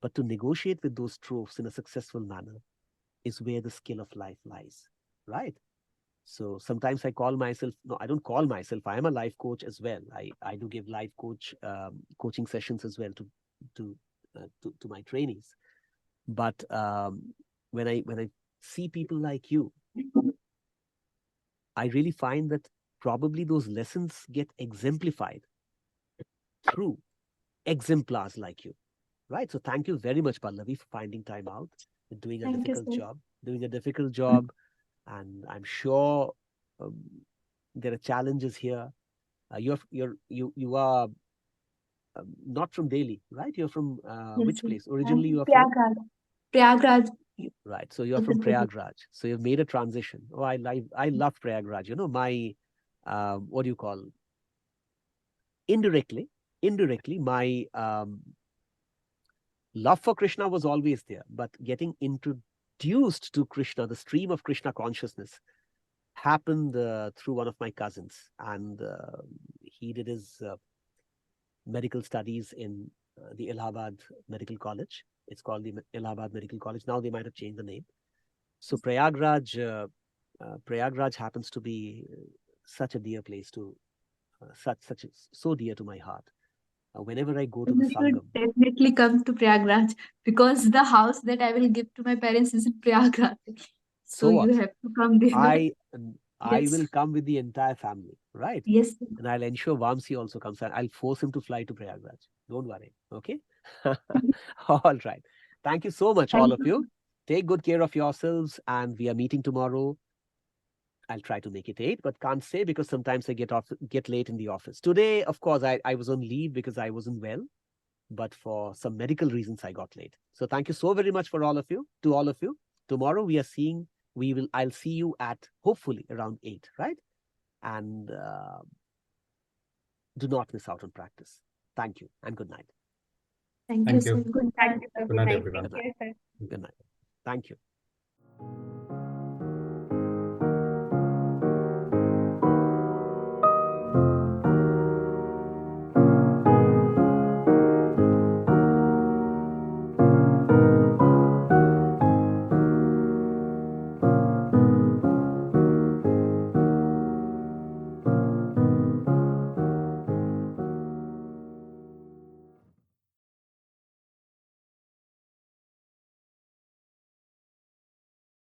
But to negotiate with those troughs in a successful manner is where the skill of life lies, right? So sometimes I call myself, no, I don't call myself, I am a life coach as well. I do give life coaching sessions as well to my trainees. But when I see people like you, I really find that probably those lessons get exemplified through exemplars like you, right? So thank you very much, Pallavi, for finding time out, doing a difficult job. And I'm sure there are challenges here. You are not from Delhi, right? You're from which place? Originally, you are from Prayagraj. Right. So you're from Prayagraj. So you've made a transition. Oh, I love Prayagraj. My what do you call? indirectly, my love for Krishna was always there, but getting introduced to Krishna, the stream of Krishna consciousness, happened through one of my cousins, and he did his medical studies in the Allahabad Medical College. It's called the Allahabad Medical College. Now they might have changed the name. So Prayagraj happens to be such a dear place to, so dear to my heart. Whenever I go to the You should Sangam, definitely come to Prayagraj because the house that I will give to my parents is in Prayagraj. So what? you have to come there. I Yes. will come with the entire family, right? Yes. And I'll ensure Vamsi also comes. And I'll force him to fly to Prayagraj. Don't worry. Okay. All right. Thank you so much, all Thank of you. Take good care of yourselves, and we are meeting tomorrow. I'll try to make it 8, but can't say because sometimes I get late in the office. Today, of course, I was on leave because I wasn't well, but for some medical reasons I got late. So thank you so very much for all of you. To all of you, tomorrow I'll see you at hopefully around 8, right? And do not miss out on practice. Thank you and good night. Thank you, Thank sir. you. Good Thank night. you, sir. Good night, Nice. everyone. Take care, sir. Good night. Thank you.